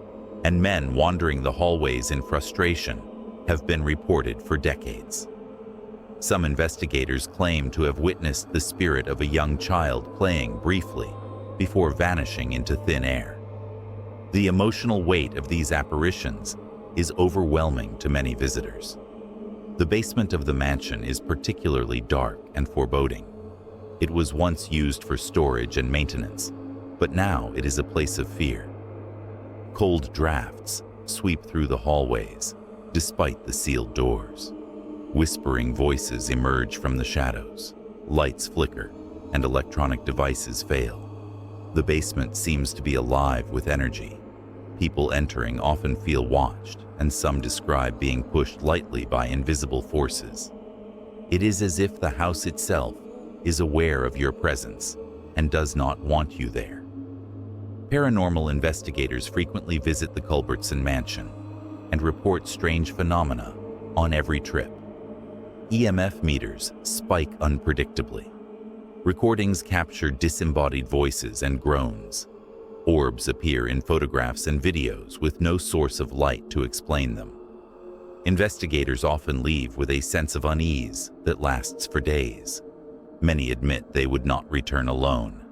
and men wandering the hallways in frustration have been reported for decades. Some investigators claim to have witnessed the spirit of a young child playing briefly before vanishing into thin air. The emotional weight of these apparitions is overwhelming to many visitors. The basement of the mansion is particularly dark and foreboding. It was once used for storage and maintenance, but now it is a place of fear. Cold drafts sweep through the hallways, despite the sealed doors. Whispering voices emerge from the shadows, lights flicker, and electronic devices fail. The basement seems to be alive with energy. People entering often feel watched, and some describe being pushed lightly by invisible forces. It is as if the house itself is aware of your presence and does not want you there. Paranormal investigators frequently visit the Culbertson mansion and report strange phenomena on every trip. EMF meters spike unpredictably. Recordings capture disembodied voices and groans. Orbs appear in photographs and videos with no source of light to explain them. Investigators often leave with a sense of unease that lasts for days. Many admit they would not return alone.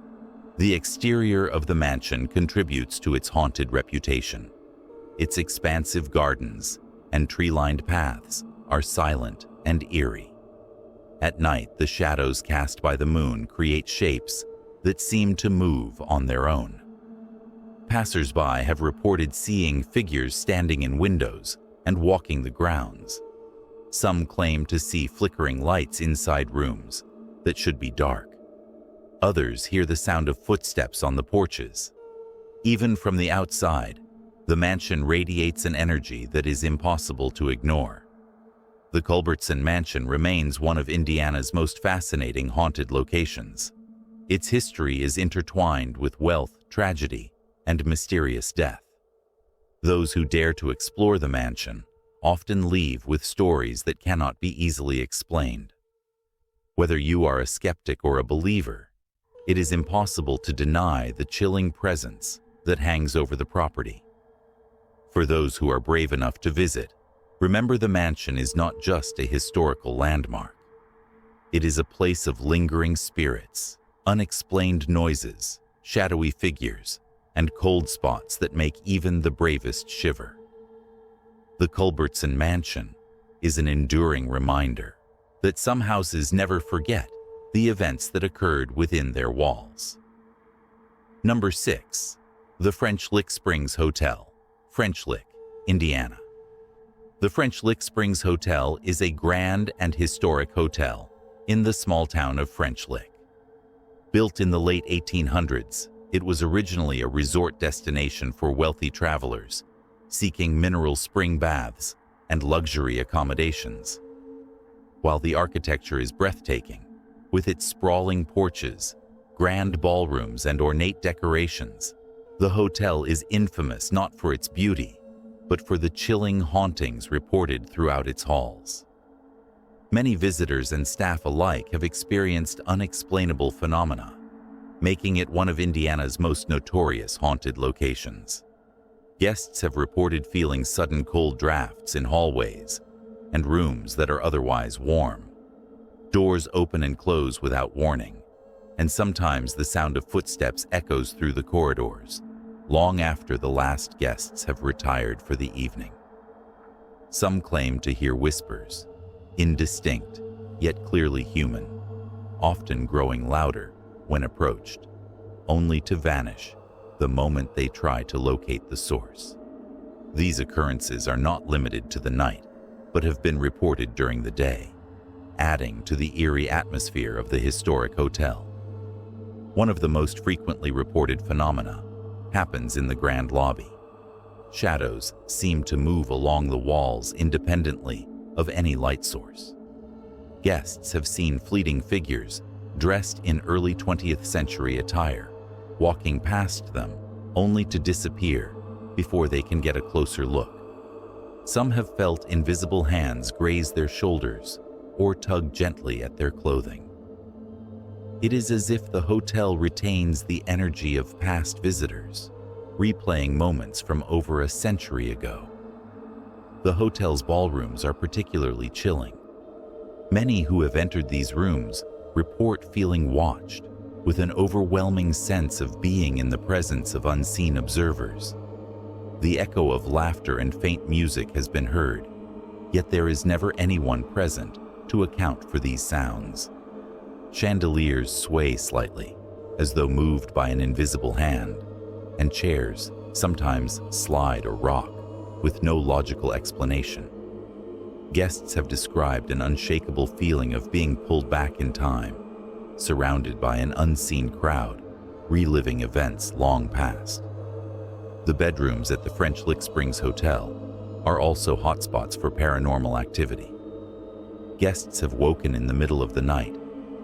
The exterior of the mansion contributes to its haunted reputation. Its expansive gardens and tree-lined paths are silent and eerie. At night, the shadows cast by the moon create shapes that seem to move on their own. Passers-by have reported seeing figures standing in windows and walking the grounds. Some claim to see flickering lights inside rooms that should be dark. Others hear the sound of footsteps on the porches. Even from the outside, the mansion radiates an energy that is impossible to ignore. The Culbertson Mansion remains one of Indiana's most fascinating haunted locations. Its history is intertwined with wealth, tragedy, and mysterious death. Those who dare to explore the mansion often leave with stories that cannot be easily explained. Whether you are a skeptic or a believer, it is impossible to deny the chilling presence that hangs over the property. For those who are brave enough to visit, remember the mansion is not just a historical landmark. It is a place of lingering spirits, unexplained noises, shadowy figures, and cold spots that make even the bravest shiver. The Culbertson Mansion is an enduring reminder that some houses never forget the events that occurred within their walls. Number 6. The French Lick Springs Hotel, French Lick, Indiana. The French Lick Springs Hotel is a grand and historic hotel in the small town of French Lick. Built in the late 1800s, it was originally a resort destination for wealthy travelers seeking mineral spring baths and luxury accommodations. While the architecture is breathtaking, with its sprawling porches, grand ballrooms, and ornate decorations, the hotel is infamous not for its beauty, but for the chilling hauntings reported throughout its halls. Many visitors and staff alike have experienced unexplainable phenomena, making it one of Indiana's most notorious haunted locations. Guests have reported feeling sudden cold drafts in hallways and rooms that are otherwise warm. Doors open and close without warning, and sometimes the sound of footsteps echoes through the corridors, long after the last guests have retired for the evening. Some claim to hear whispers, indistinct, yet clearly human, often growing louder when approached, only to vanish the moment they try to locate the source. These occurrences are not limited to the night, but have been reported during the day, adding to the eerie atmosphere of the historic hotel. One of the most frequently reported phenomena happens in the grand lobby. Shadows seem to move along the walls independently of any light source. Guests have seen fleeting figures dressed in early 20th century attire, walking past them only to disappear before they can get a closer look. Some have felt invisible hands graze their shoulders or tug gently at their clothing. It is as if the hotel retains the energy of past visitors, replaying moments from over a century ago. The hotel's ballrooms are particularly chilling. Many who have entered these rooms report feeling watched, with an overwhelming sense of being in the presence of unseen observers. The echo of laughter and faint music has been heard, yet there is never anyone present to account for these sounds. Chandeliers sway slightly, as though moved by an invisible hand, and chairs sometimes slide or rock, with no logical explanation. Guests have described an unshakable feeling of being pulled back in time, surrounded by an unseen crowd, reliving events long past. The bedrooms at the French Lick Springs Hotel are also hotspots for paranormal activity. Guests have woken in the middle of the night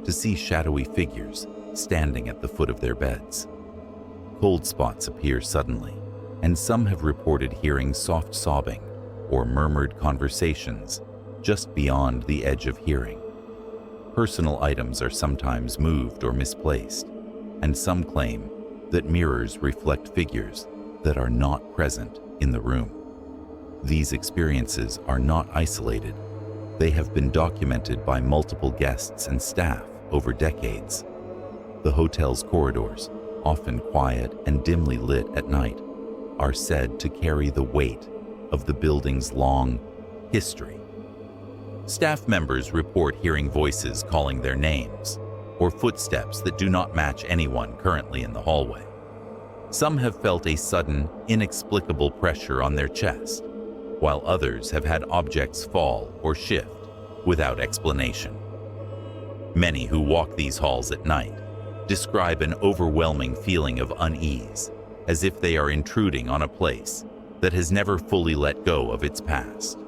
to see shadowy figures standing at the foot of their beds. Cold spots appear suddenly, and some have reported hearing soft sobbing or murmured conversations just beyond the edge of hearing. Personal items are sometimes moved or misplaced, and some claim that mirrors reflect figures that are not present in the room. These experiences are not isolated. They have been documented by multiple guests and staff over decades. The hotel's corridors, often quiet and dimly lit at night, are said to carry the weight of the building's long history. Staff members report hearing voices calling their names, or footsteps that do not match anyone currently in the hallway. Some have felt a sudden, inexplicable pressure on their chest, while others have had objects fall or shift without explanation. Many who walk these halls at night describe an overwhelming feeling of unease, as if they are intruding on a place that has never fully let go of its past.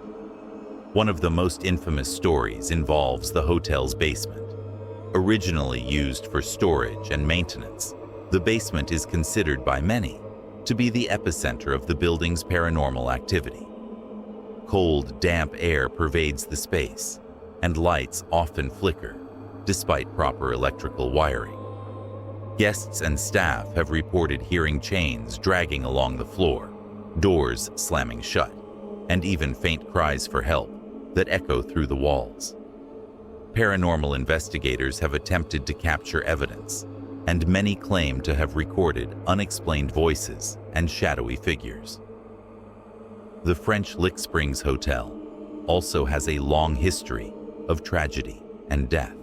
One of the most infamous stories involves the hotel's basement. Originally used for storage and maintenance, the basement is considered by many to be the epicenter of the building's paranormal activity. Cold, damp air pervades the space, and lights often flicker, despite proper electrical wiring. Guests and staff have reported hearing chains dragging along the floor, doors slamming shut, and even faint cries for help that echo through the walls. Paranormal investigators have attempted to capture evidence, and many claim to have recorded unexplained voices and shadowy figures. The French Lick Springs Hotel also has a long history of tragedy and death.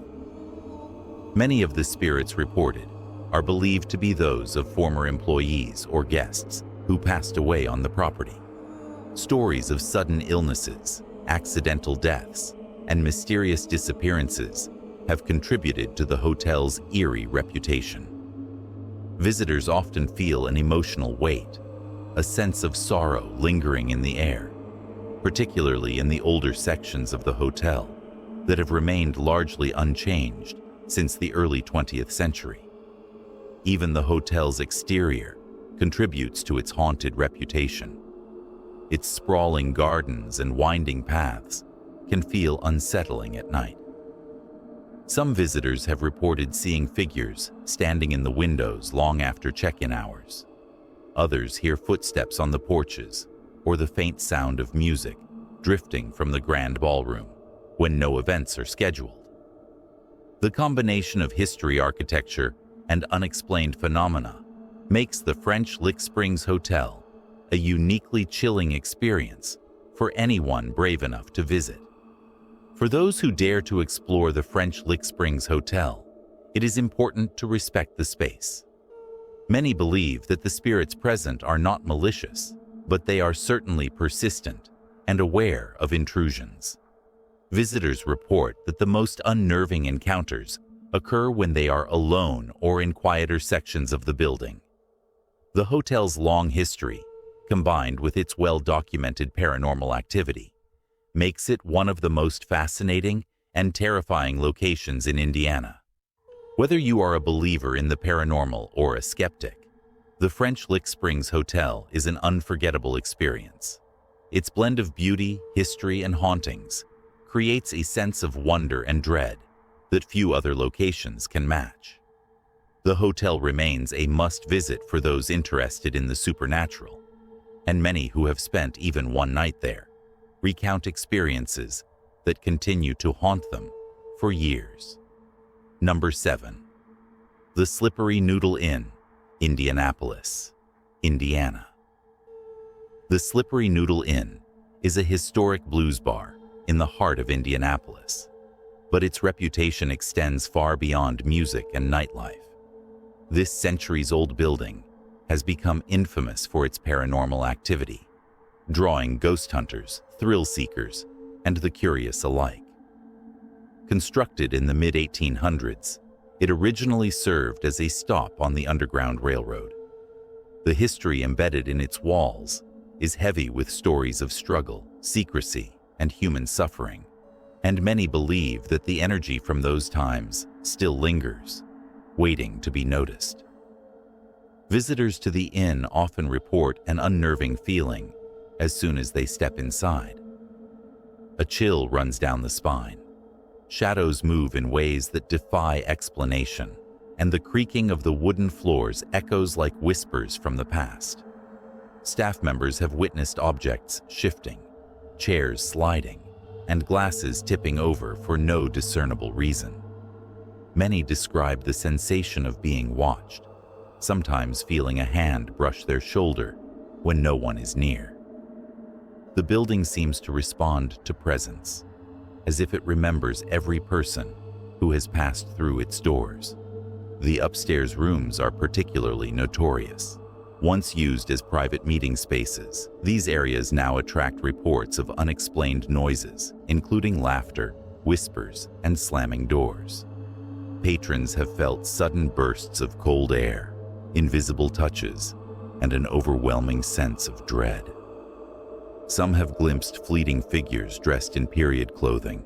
Many of the spirits reported are believed to be those of former employees or guests who passed away on the property. Stories of sudden illnesses, accidental deaths, and mysterious disappearances have contributed to the hotel's eerie reputation. Visitors often feel an emotional weight, a sense of sorrow lingering in the air, particularly in the older sections of the hotel that have remained largely unchanged since the early 20th century. Even the hotel's exterior contributes to its haunted reputation. Its sprawling gardens and winding paths can feel unsettling at night. Some visitors have reported seeing figures standing in the windows long after check-in hours. Others hear footsteps on the porches or the faint sound of music drifting from the grand ballroom when no events are scheduled. The combination of history, architecture, and unexplained phenomena makes the French Lick Springs Hotel a uniquely chilling experience for anyone brave enough to visit. For those who dare to explore the French Lick Springs Hotel, it is important to respect the space. Many believe that the spirits present are not malicious, but they are certainly persistent and aware of intrusions. Visitors report that the most unnerving encounters occur when they are alone or in quieter sections of the building. The hotel's long history, combined with its well-documented paranormal activity, makes it one of the most fascinating and terrifying locations in Indiana. Whether you are a believer in the paranormal or a skeptic, the French Lick Springs Hotel is an unforgettable experience. Its blend of beauty, history, and hauntings creates a sense of wonder and dread that few other locations can match. The hotel remains a must-visit for those interested in the supernatural, and many who have spent even one night there recount experiences that continue to haunt them for years. Number 7. The Slippery Noodle Inn, Indianapolis, Indiana. The Slippery Noodle Inn is a historic blues bar in the heart of Indianapolis, but its reputation extends far beyond music and nightlife. This centuries-old building has become infamous for its paranormal activity, drawing ghost hunters, thrill seekers, and the curious alike. Constructed in the mid-1800s, it originally served as a stop on the Underground Railroad. The history embedded in its walls is heavy with stories of struggle, secrecy, and human suffering, and many believe that the energy from those times still lingers, waiting to be noticed. Visitors to the inn often report an unnerving feeling as soon as they step inside. A chill runs down the spine. Shadows move in ways that defy explanation, and the creaking of the wooden floors echoes like whispers from the past. Staff members have witnessed objects shifting, chairs sliding, and glasses tipping over for no discernible reason. Many describe the sensation of being watched, sometimes feeling a hand brush their shoulder when no one is near. The building seems to respond to presence, as if it remembers every person who has passed through its doors. The upstairs rooms are particularly notorious. Once used as private meeting spaces, these areas now attract reports of unexplained noises, including laughter, whispers, and slamming doors. Patrons have felt sudden bursts of cold air, invisible touches, and an overwhelming sense of dread. Some have glimpsed fleeting figures dressed in period clothing,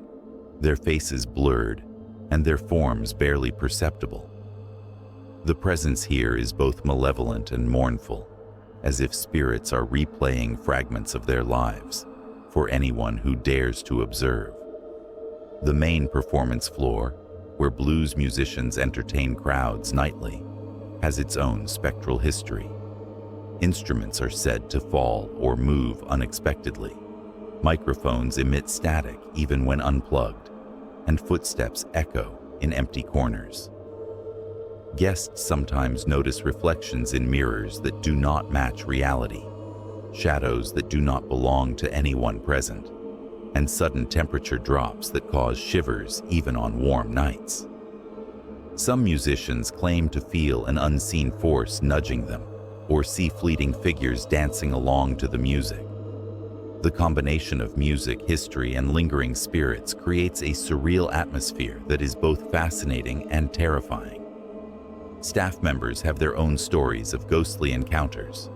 their faces blurred and their forms barely perceptible. The presence here is both malevolent and mournful, as if spirits are replaying fragments of their lives for anyone who dares to observe. The main performance floor, where blues musicians entertain crowds nightly, has its own spectral history. Instruments are said to fall or move unexpectedly. Microphones emit static even when unplugged, and footsteps echo in empty corners. Guests sometimes notice reflections in mirrors that do not match reality, shadows that do not belong to anyone present, and sudden temperature drops that cause shivers even on warm nights. Some musicians claim to feel an unseen force nudging them, or see fleeting figures dancing along to the music. The combination of music, history, and lingering spirits creates a surreal atmosphere that is both fascinating and terrifying. Staff members have their own stories of ghostly encounters.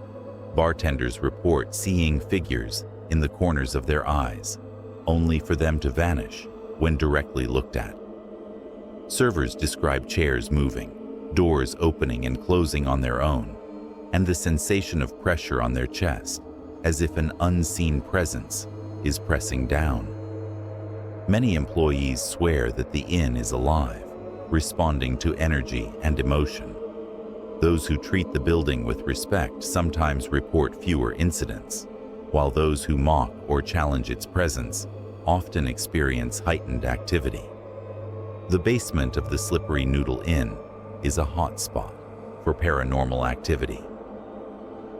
Bartenders report seeing figures in the corners of their eyes, only for them to vanish when directly looked at. Servers describe chairs moving, doors opening and closing on their own, and the sensation of pressure on their chest, as if an unseen presence is pressing down. Many employees swear that the inn is alive, responding to energy and emotion. Those who treat the building with respect sometimes report fewer incidents, while those who mock or challenge its presence often experience heightened activity. The basement of the Slippery Noodle Inn is a hotspot for paranormal activity.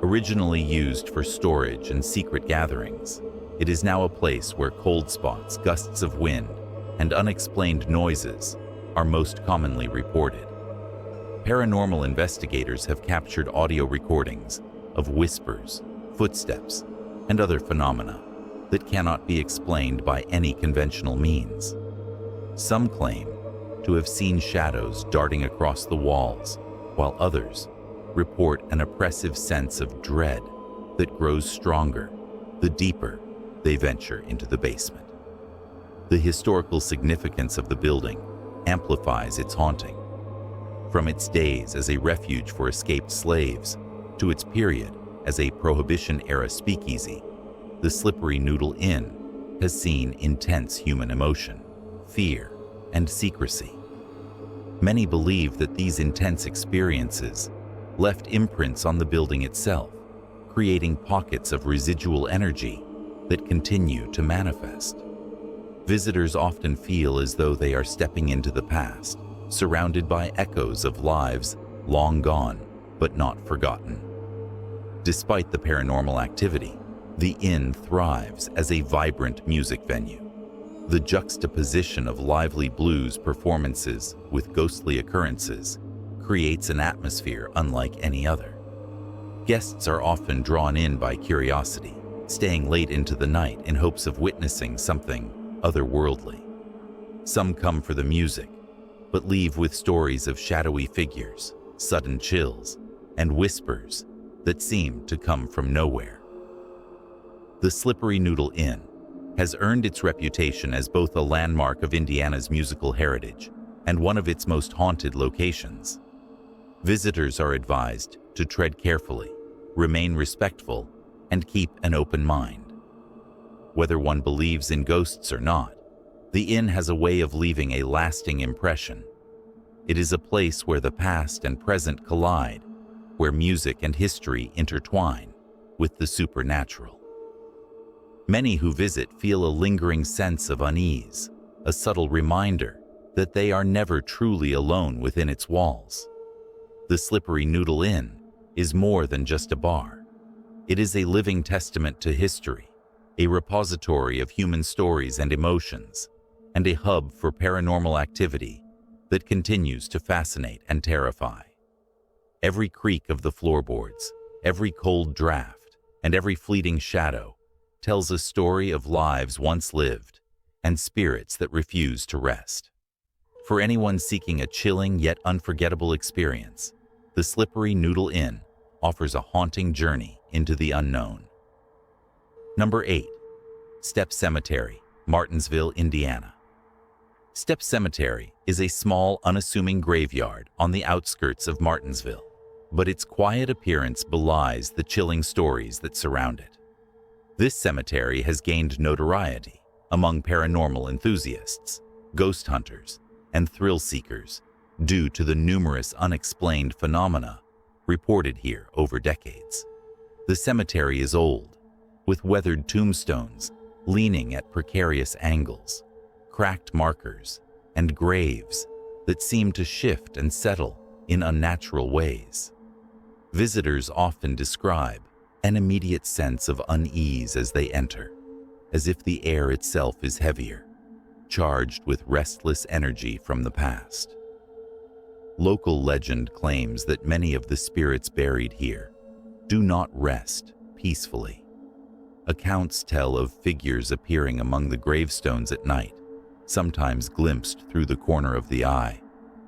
Originally used for storage and secret gatherings, it is now a place where cold spots, gusts of wind, and unexplained noises are most commonly reported. Paranormal investigators have captured audio recordings of whispers, footsteps, and other phenomena that cannot be explained by any conventional means. Some claim to have seen shadows darting across the walls, while others report an oppressive sense of dread that grows stronger the deeper they venture into the basement. The historical significance of the building amplifies its haunting. From its days as a refuge for escaped slaves to its period as a Prohibition-era speakeasy, the Slippery Noodle Inn has seen intense human emotion, fear, and secrecy. Many believe that these intense experiences left imprints on the building itself, creating pockets of residual energy that continue to manifest. Visitors often feel as though they are stepping into the past, surrounded by echoes of lives long gone but not forgotten. Despite the paranormal activity, the inn thrives as a vibrant music venue. The juxtaposition of lively blues performances with ghostly occurrences creates an atmosphere unlike any other. Guests are often drawn in by curiosity, staying late into the night in hopes of witnessing something otherworldly. Some come for the music, but leave with stories of shadowy figures, sudden chills, and whispers that seem to come from nowhere. The Slippery Noodle Inn has earned its reputation as both a landmark of Indiana's musical heritage and one of its most haunted locations. Visitors are advised to tread carefully, remain respectful, and keep an open mind. Whether one believes in ghosts or not, the inn has a way of leaving a lasting impression. It is a place where the past and present collide, where music and history intertwine with the supernatural. Many who visit feel a lingering sense of unease, a subtle reminder that they are never truly alone within its walls. The Slippery Noodle Inn is more than just a bar. It is a living testament to history, a repository of human stories and emotions, and a hub for paranormal activity that continues to fascinate and terrify. Every creak of the floorboards, every cold draft, and every fleeting shadow tells a story of lives once lived and spirits that refuse to rest. For anyone seeking a chilling yet unforgettable experience, the Slippery Noodle Inn offers a haunting journey into the unknown. Number 8. Step Cemetery, Martinsville, Indiana. Step Cemetery is a small, unassuming graveyard on the outskirts of Martinsville, but its quiet appearance belies the chilling stories that surround it. This cemetery has gained notoriety among paranormal enthusiasts, ghost hunters, and thrill seekers due to the numerous unexplained phenomena reported here over decades. The cemetery is old, with weathered tombstones leaning at precarious angles, cracked markers, and graves that seem to shift and settle in unnatural ways. Visitors often describe an immediate sense of unease as they enter, as if the air itself is heavier, charged with restless energy from the past. Local legend claims that many of the spirits buried here do not rest peacefully. Accounts tell of figures appearing among the gravestones at night, sometimes glimpsed through the corner of the eye,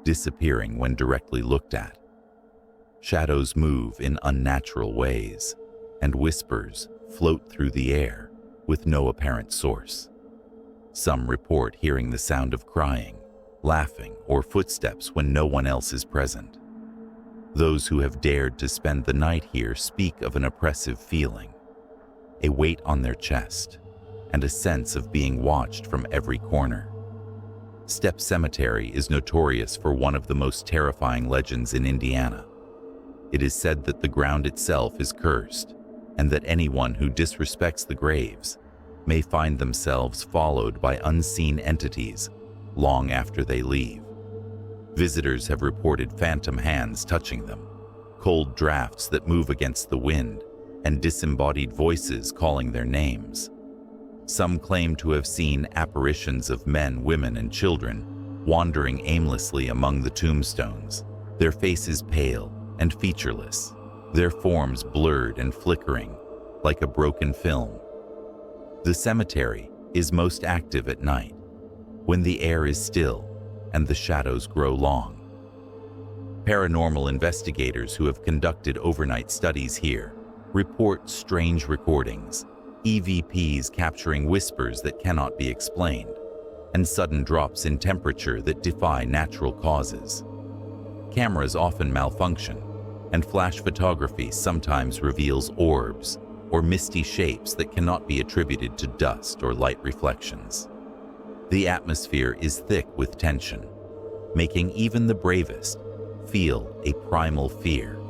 disappearing when directly looked at. Shadows move in unnatural ways, and whispers float through the air with no apparent source. Some report hearing the sound of crying, laughing, or footsteps when no one else is present. Those who have dared to spend the night here speak of an oppressive feeling, a weight on their chest, and a sense of being watched from every corner. Step Cemetery is notorious for one of the most terrifying legends in Indiana. It is said that the ground itself is cursed, and that anyone who disrespects the graves may find themselves followed by unseen entities long after they leave. Visitors have reported phantom hands touching them, cold drafts that move against the wind, and disembodied voices calling their names. Some claim to have seen apparitions of men, women, and children wandering aimlessly among the tombstones, their faces pale and featureless, their forms blurred and flickering like a broken film. The cemetery is most active at night, when the air is still and the shadows grow long. Paranormal investigators who have conducted overnight studies here report strange recordings, EVPs capturing whispers that cannot be explained, and sudden drops in temperature that defy natural causes. Cameras often malfunction, and flash photography sometimes reveals orbs or misty shapes that cannot be attributed to dust or light reflections. The atmosphere is thick with tension, making even the bravest feel a primal fear,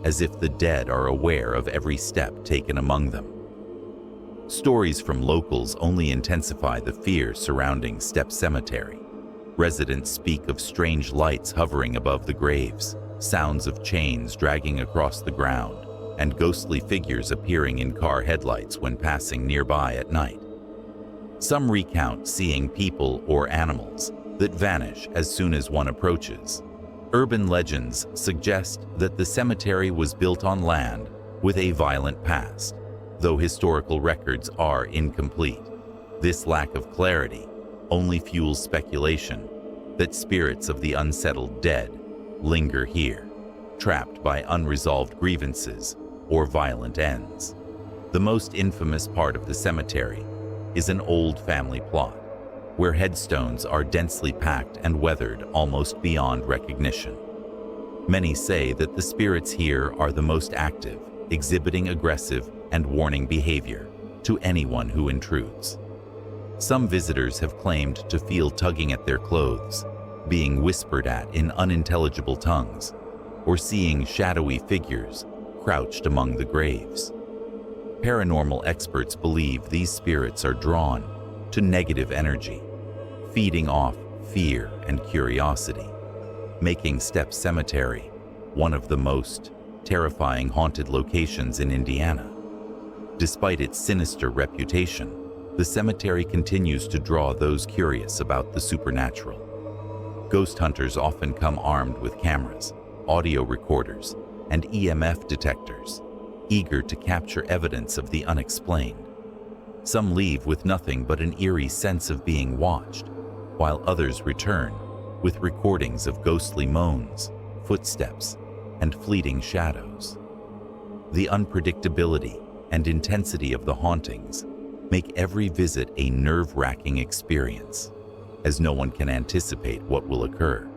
as if the dead are aware of every step taken among them. Stories from locals only intensify the fear surrounding Steppe Cemetery. Residents speak of strange lights hovering above the graves, sounds of chains dragging across the ground, and ghostly figures appearing in car headlights when passing nearby at night. Some recount seeing people or animals that vanish as soon as one approaches. Urban legends suggest that the cemetery was built on land with a violent past, though historical records are incomplete. This lack of clarity only fuels speculation that spirits of the unsettled dead linger here, trapped by unresolved grievances or violent ends. The most infamous part of the cemetery is an old family plot, where headstones are densely packed and weathered almost beyond recognition. Many say that the spirits here are the most active, exhibiting aggressive and warning behavior to anyone who intrudes. Some visitors have claimed to feel tugging at their clothes, being whispered at in unintelligible tongues, or seeing shadowy figures crouched among the graves. Paranormal experts believe these spirits are drawn to negative energy, feeding off fear and curiosity, making Steppe Cemetery one of the most terrifying haunted locations in Indiana. Despite its sinister reputation, the cemetery continues to draw those curious about the supernatural. Ghost hunters often come armed with cameras, audio recorders, and EMF detectors, eager to capture evidence of the unexplained. Some leave with nothing but an eerie sense of being watched, while others return with recordings of ghostly moans, footsteps, and fleeting shadows. The unpredictability and intensity of the hauntings make every visit a nerve-wracking experience, as no one can anticipate what will occur.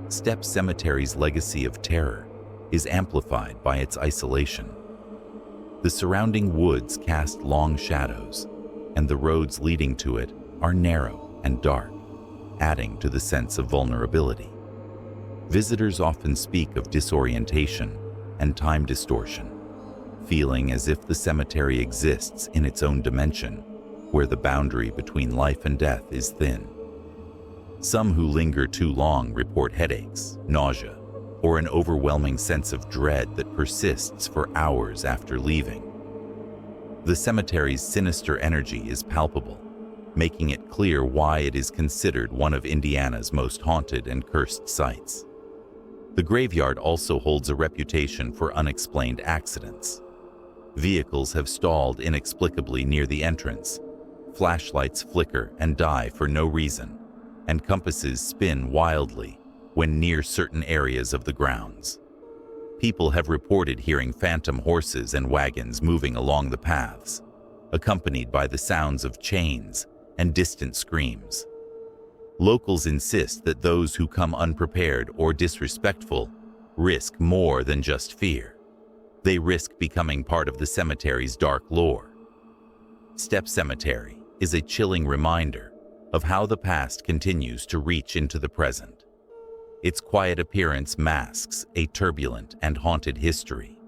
Steppe Cemetery's legacy of terror is amplified by its isolation. The surrounding woods cast long shadows, and the roads leading to it are narrow and dark, adding to the sense of vulnerability. Visitors often speak of disorientation and time distortion, feeling as if the cemetery exists in its own dimension, where the boundary between life and death is thin. Some who linger too long report headaches, nausea, or an overwhelming sense of dread that persists for hours after leaving. The cemetery's sinister energy is palpable, making it clear why it is considered one of Indiana's most haunted and cursed sites. The graveyard also holds a reputation for unexplained accidents. Vehicles have stalled inexplicably near the entrance, flashlights flicker and die for no reason, and compasses spin wildly when near certain areas of the grounds. People have reported hearing phantom horses and wagons moving along the paths, accompanied by the sounds of chains and distant screams. Locals insist that those who come unprepared or disrespectful risk more than just fear. They risk becoming part of the cemetery's dark lore. Steppe Cemetery is a chilling reminder of how the past continues to reach into the present. Its quiet appearance masks a turbulent and haunted history,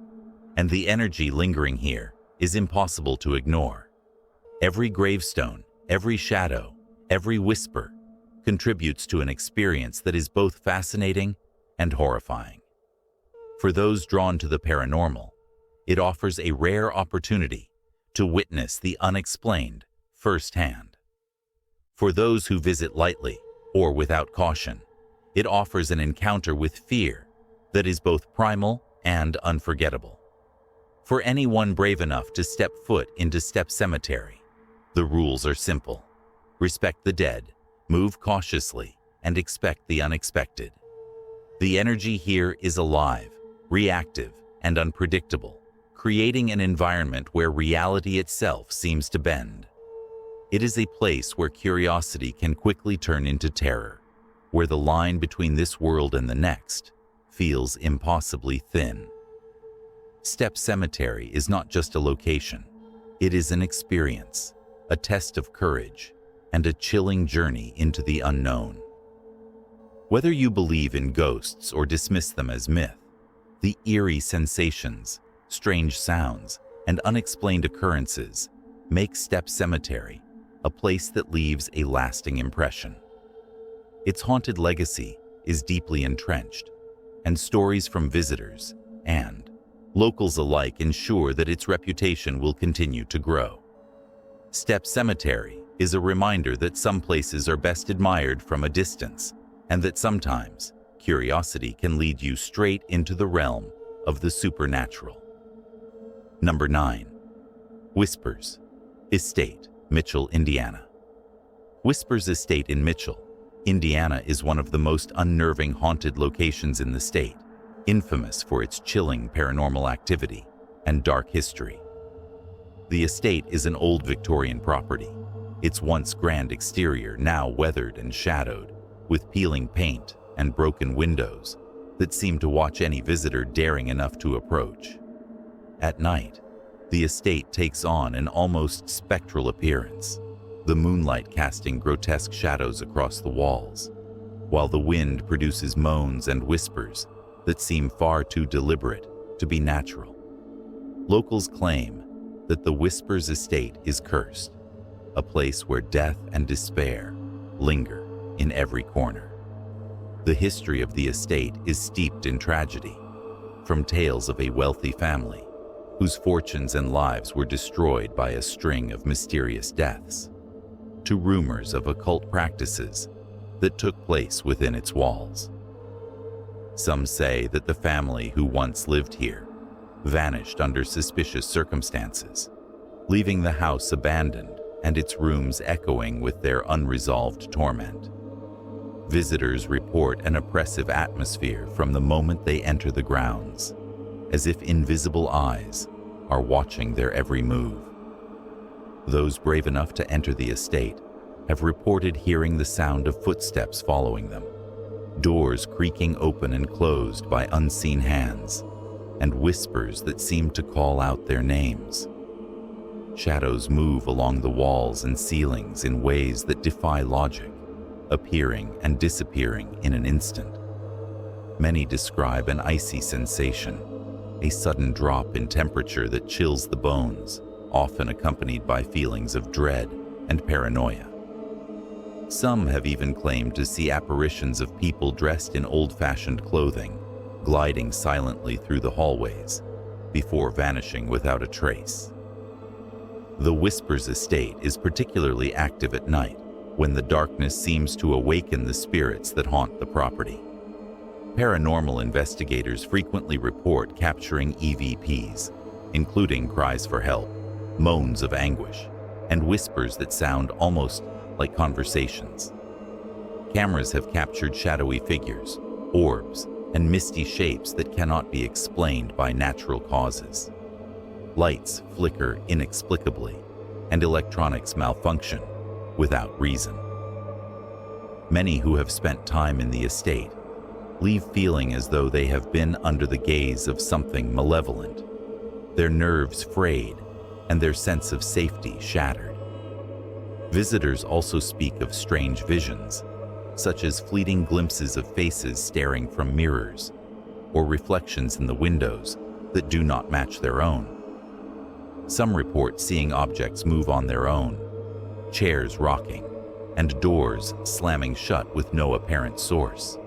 and the energy lingering here is impossible to ignore. Every gravestone, every shadow, every whisper contributes to an experience that is both fascinating and horrifying. For those drawn to the paranormal, it offers a rare opportunity to witness the unexplained firsthand. For those who visit lightly or without caution, it offers an encounter with fear that is both primal and unforgettable. For anyone brave enough to step foot into Step Cemetery, the rules are simple. Respect the dead, move cautiously, and expect the unexpected. The energy here is alive, reactive, and unpredictable, creating an environment where reality itself seems to bend. It is a place where curiosity can quickly turn into terror, where the line between this world and the next feels impossibly thin. Step Cemetery is not just a location. It is an experience, a test of courage, and a chilling journey into the unknown. Whether you believe in ghosts or dismiss them as myth, the eerie sensations, strange sounds, and unexplained occurrences make Step Cemetery a place that leaves a lasting impression. Its haunted legacy is deeply entrenched, and stories from visitors and locals alike ensure that its reputation will continue to grow. Step Cemetery is a reminder that some places are best admired from a distance, and that sometimes curiosity can lead you straight into the realm of the supernatural. Number 9. Whispers Estate, Mitchell, Indiana. Whispers Estate in Mitchell, Indiana is one of the most unnerving haunted locations in the state, infamous for its chilling paranormal activity and dark history. The estate is an old Victorian property, its once grand exterior now weathered and shadowed, with peeling paint and broken windows that seem to watch any visitor daring enough to approach. At night, the estate takes on an almost spectral appearance, the moonlight casting grotesque shadows across the walls, while the wind produces moans and whispers that seem far too deliberate to be natural. Locals claim that the Whispers Estate is cursed, a place where death and despair linger in every corner. The history of the estate is steeped in tragedy, from tales of a wealthy family whose fortunes and lives were destroyed by a string of mysterious deaths, to rumors of occult practices that took place within its walls. Some say that the family who once lived here vanished under suspicious circumstances, leaving the house abandoned and its rooms echoing with their unresolved torment. Visitors report an oppressive atmosphere from the moment they enter the grounds, as if invisible eyes are watching their every move. Those brave enough to enter the estate have reported hearing the sound of footsteps following them, doors creaking open and closed by unseen hands, and whispers that seem to call out their names. Shadows move along the walls and ceilings in ways that defy logic, appearing and disappearing in an instant. Many describe an icy sensation, a sudden drop in temperature that chills the bones, often accompanied by feelings of dread and paranoia. Some have even claimed to see apparitions of people dressed in old-fashioned clothing, gliding silently through the hallways, before vanishing without a trace. The Whispers Estate is particularly active at night, when the darkness seems to awaken the spirits that haunt the property. Paranormal investigators frequently report capturing EVPs, including cries for help, moans of anguish, and whispers that sound almost like conversations. Cameras have captured shadowy figures, orbs, and misty shapes that cannot be explained by natural causes. Lights flicker inexplicably, and electronics malfunction without reason. Many who have spent time in the estate leave feeling as though they have been under the gaze of something malevolent, their nerves frayed and their sense of safety shattered. Visitors also speak of strange visions, such as fleeting glimpses of faces staring from mirrors, or reflections in the windows that do not match their own. Some report seeing objects move on their own, chairs rocking, and doors slamming shut with no apparent source.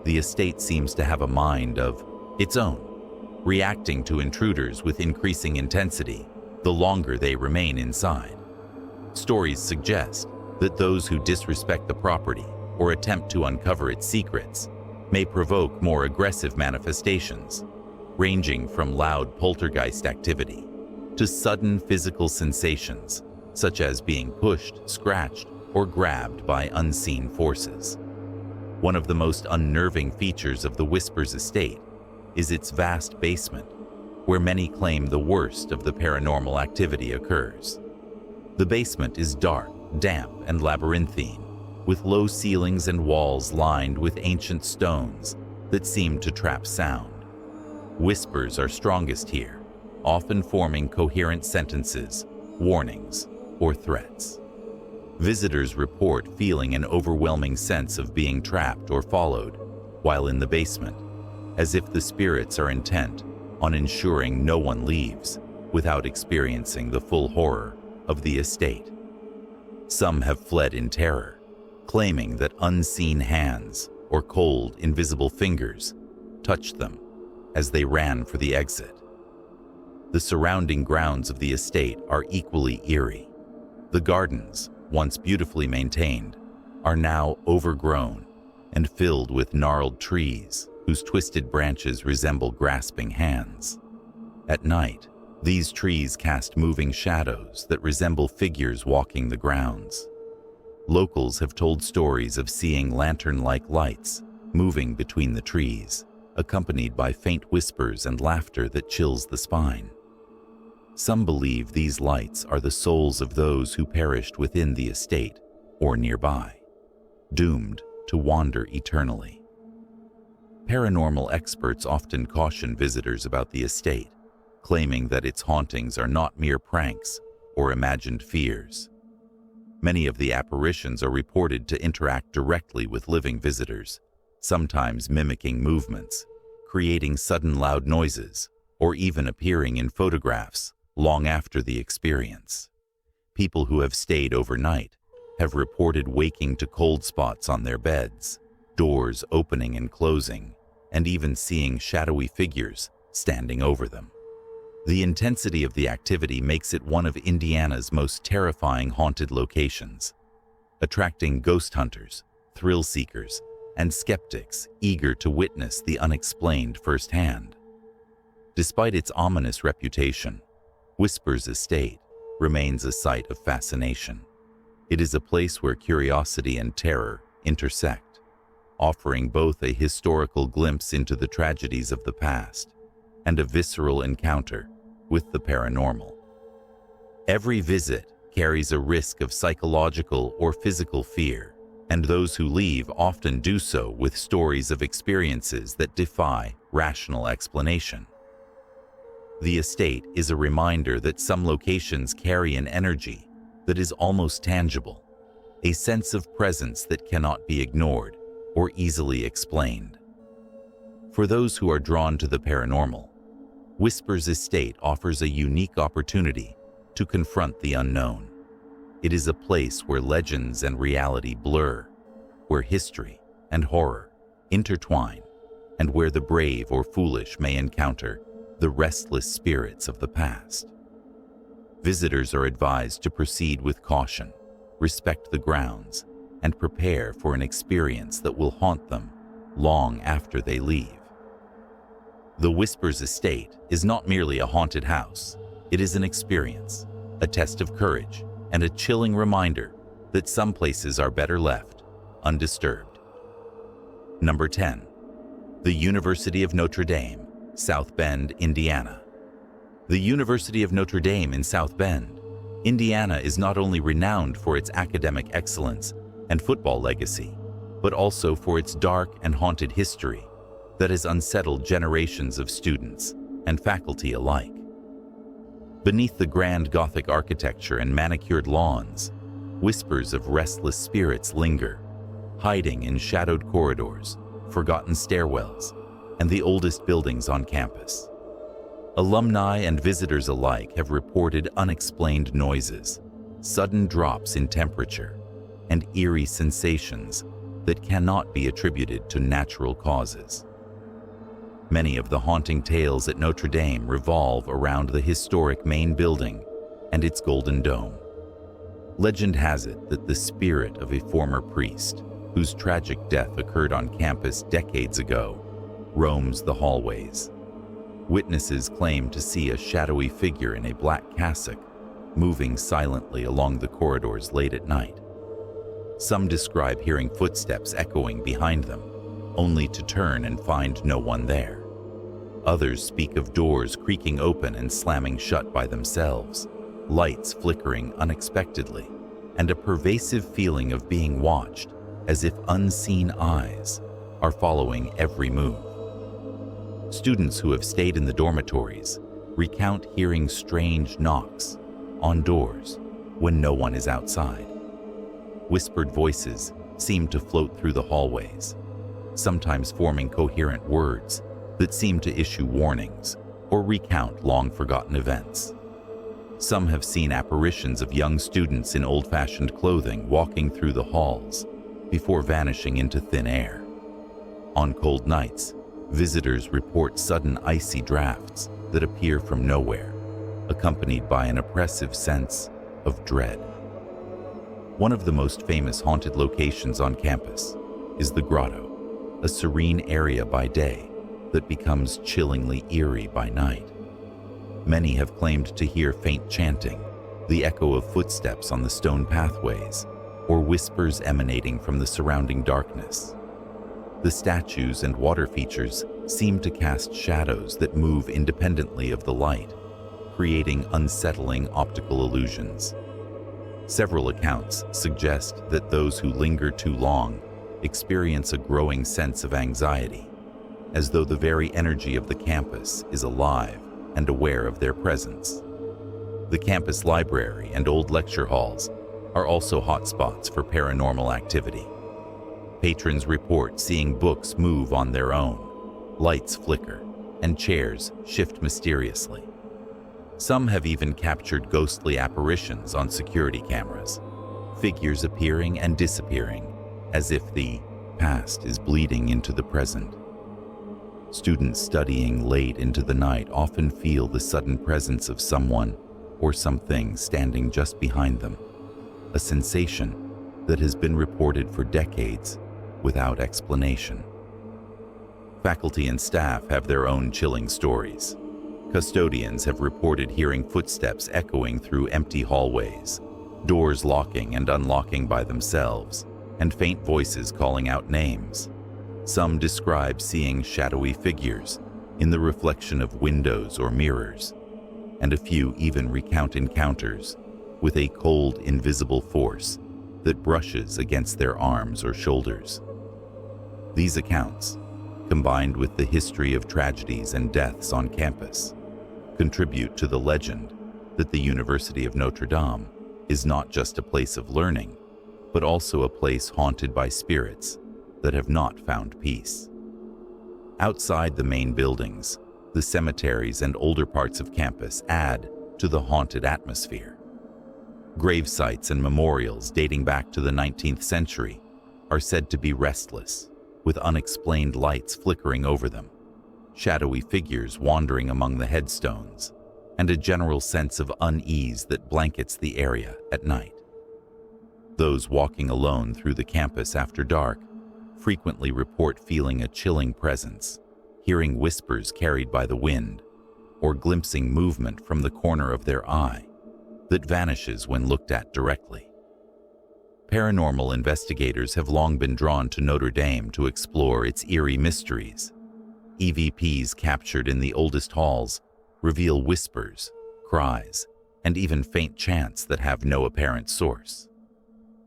The estate seems to have a mind of its own, reacting to intruders with increasing intensity the longer they remain inside. Stories suggest that those who disrespect the property or attempt to uncover its secrets may provoke more aggressive manifestations, ranging from loud poltergeist activity to sudden physical sensations, such as being pushed, scratched, or grabbed by unseen forces. One of the most unnerving features of the Whispers estate is its vast basement, where many claim the worst of the paranormal activity occurs. The basement is dark, damp, and labyrinthine, with low ceilings and walls lined with ancient stones that seem to trap sound. Whispers are strongest here, often forming coherent sentences, warnings, or threats. Visitors report feeling an overwhelming sense of being trapped or followed while in the basement, as if the spirits are intent on ensuring no one leaves without experiencing the full horror of the estate. Some have fled in terror, claiming that unseen hands or cold, invisible fingers touched them as they ran for the exit. The surrounding grounds of the estate are equally eerie. The gardens, once beautifully maintained, are now overgrown and filled with gnarled trees whose twisted branches resemble grasping hands. At night, these trees cast moving shadows that resemble figures walking the grounds. Locals have told stories of seeing lantern-like lights moving between the trees, accompanied by faint whispers and laughter that chills the spine. Some believe these lights are the souls of those who perished within the estate or nearby, doomed to wander eternally. Paranormal experts often caution visitors about the estate, claiming that its hauntings are not mere pranks or imagined fears. Many of the apparitions are reported to interact directly with living visitors, sometimes mimicking movements, creating sudden loud noises, or even appearing in photographs long after the experience. People who have stayed overnight have reported waking to cold spots on their beds, doors opening and closing, and even seeing shadowy figures standing over them. The intensity of the activity makes it one of Indiana's most terrifying haunted locations, attracting ghost hunters, thrill seekers, and skeptics eager to witness the unexplained firsthand. Despite its ominous reputation, Whispers Estate remains a site of fascination. It is a place where curiosity and terror intersect, offering both a historical glimpse into the tragedies of the past and a visceral encounter with the paranormal. Every visit carries a risk of psychological or physical fear, and those who leave often do so with stories of experiences that defy rational explanation. The estate is a reminder that some locations carry an energy that is almost tangible, a sense of presence that cannot be ignored or easily explained. For those who are drawn to the paranormal, Whispers Estate offers a unique opportunity to confront the unknown. It is a place where legends and reality blur, where history and horror intertwine, and where the brave or foolish may encounter the restless spirits of the past. Visitors are advised to proceed with caution, respect the grounds, and prepare for an experience that will haunt them long after they leave. The Whispers Estate is not merely a haunted house. It is an experience, a test of courage, and a chilling reminder that some places are better left undisturbed. Number 10. The University of Notre Dame, South Bend, Indiana. The University of Notre Dame in South Bend, Indiana is not only renowned for its academic excellence and football legacy, but also for its dark and haunted history that has unsettled generations of students and faculty alike. Beneath the grand Gothic architecture and manicured lawns, whispers of restless spirits linger, hiding in shadowed corridors, forgotten stairwells, and the oldest buildings on campus. Alumni and visitors alike have reported unexplained noises, sudden drops in temperature, and eerie sensations that cannot be attributed to natural causes. Many of the haunting tales at Notre Dame revolve around the historic main building and its golden dome. Legend has it that the spirit of a former priest, whose tragic death occurred on campus decades ago, roams the hallways. Witnesses claim to see a shadowy figure in a black cassock moving silently along the corridors late at night. Some describe hearing footsteps echoing behind them, only to turn and find no one there. Others speak of doors creaking open and slamming shut by themselves, lights flickering unexpectedly, and a pervasive feeling of being watched, as if unseen eyes are following every move. Students who have stayed in the dormitories recount hearing strange knocks on doors when no one is outside. Whispered voices seem to float through the hallways, sometimes forming coherent words that seem to issue warnings or recount long-forgotten events. Some have seen apparitions of young students in old-fashioned clothing walking through the halls before vanishing into thin air. On cold nights, visitors report sudden icy drafts that appear from nowhere, accompanied by an oppressive sense of dread. One of the most famous haunted locations on campus is the Grotto, a serene area by day that becomes chillingly eerie by night. Many have claimed to hear faint chanting, the echo of footsteps on the stone pathways, or whispers emanating from the surrounding darkness. The statues and water features seem to cast shadows that move independently of the light, creating unsettling optical illusions. Several accounts suggest that those who linger too long experience a growing sense of anxiety, as though the very energy of the campus is alive and aware of their presence. The campus library and old lecture halls are also hotspots for paranormal activity. Patrons report seeing books move on their own, lights flicker, and chairs shift mysteriously. Some have even captured ghostly apparitions on security cameras, figures appearing and disappearing, as if the past is bleeding into the present. Students studying late into the night often feel the sudden presence of someone or something standing just behind them, a sensation that has been reported for decades without explanation. Faculty and staff have their own chilling stories. Custodians have reported hearing footsteps echoing through empty hallways, doors locking and unlocking by themselves, and faint voices calling out names. Some describe seeing shadowy figures in the reflection of windows or mirrors, and a few even recount encounters with a cold, invisible force that brushes against their arms or shoulders. These accounts, combined with the history of tragedies and deaths on campus, contribute to the legend that the University of Notre Dame is not just a place of learning, but also a place haunted by spirits that have not found peace. Outside the main buildings, the cemeteries and older parts of campus add to the haunted atmosphere. Grave sites and memorials dating back to the 19th century are said to be restless, with unexplained lights flickering over them, shadowy figures wandering among the headstones, and a general sense of unease that blankets the area at night. Those walking alone through the campus after dark frequently report feeling a chilling presence, hearing whispers carried by the wind, or glimpsing movement from the corner of their eye that vanishes when looked at directly. Paranormal investigators have long been drawn to Notre Dame to explore its eerie mysteries. EVPs captured in the oldest halls reveal whispers, cries, and even faint chants that have no apparent source.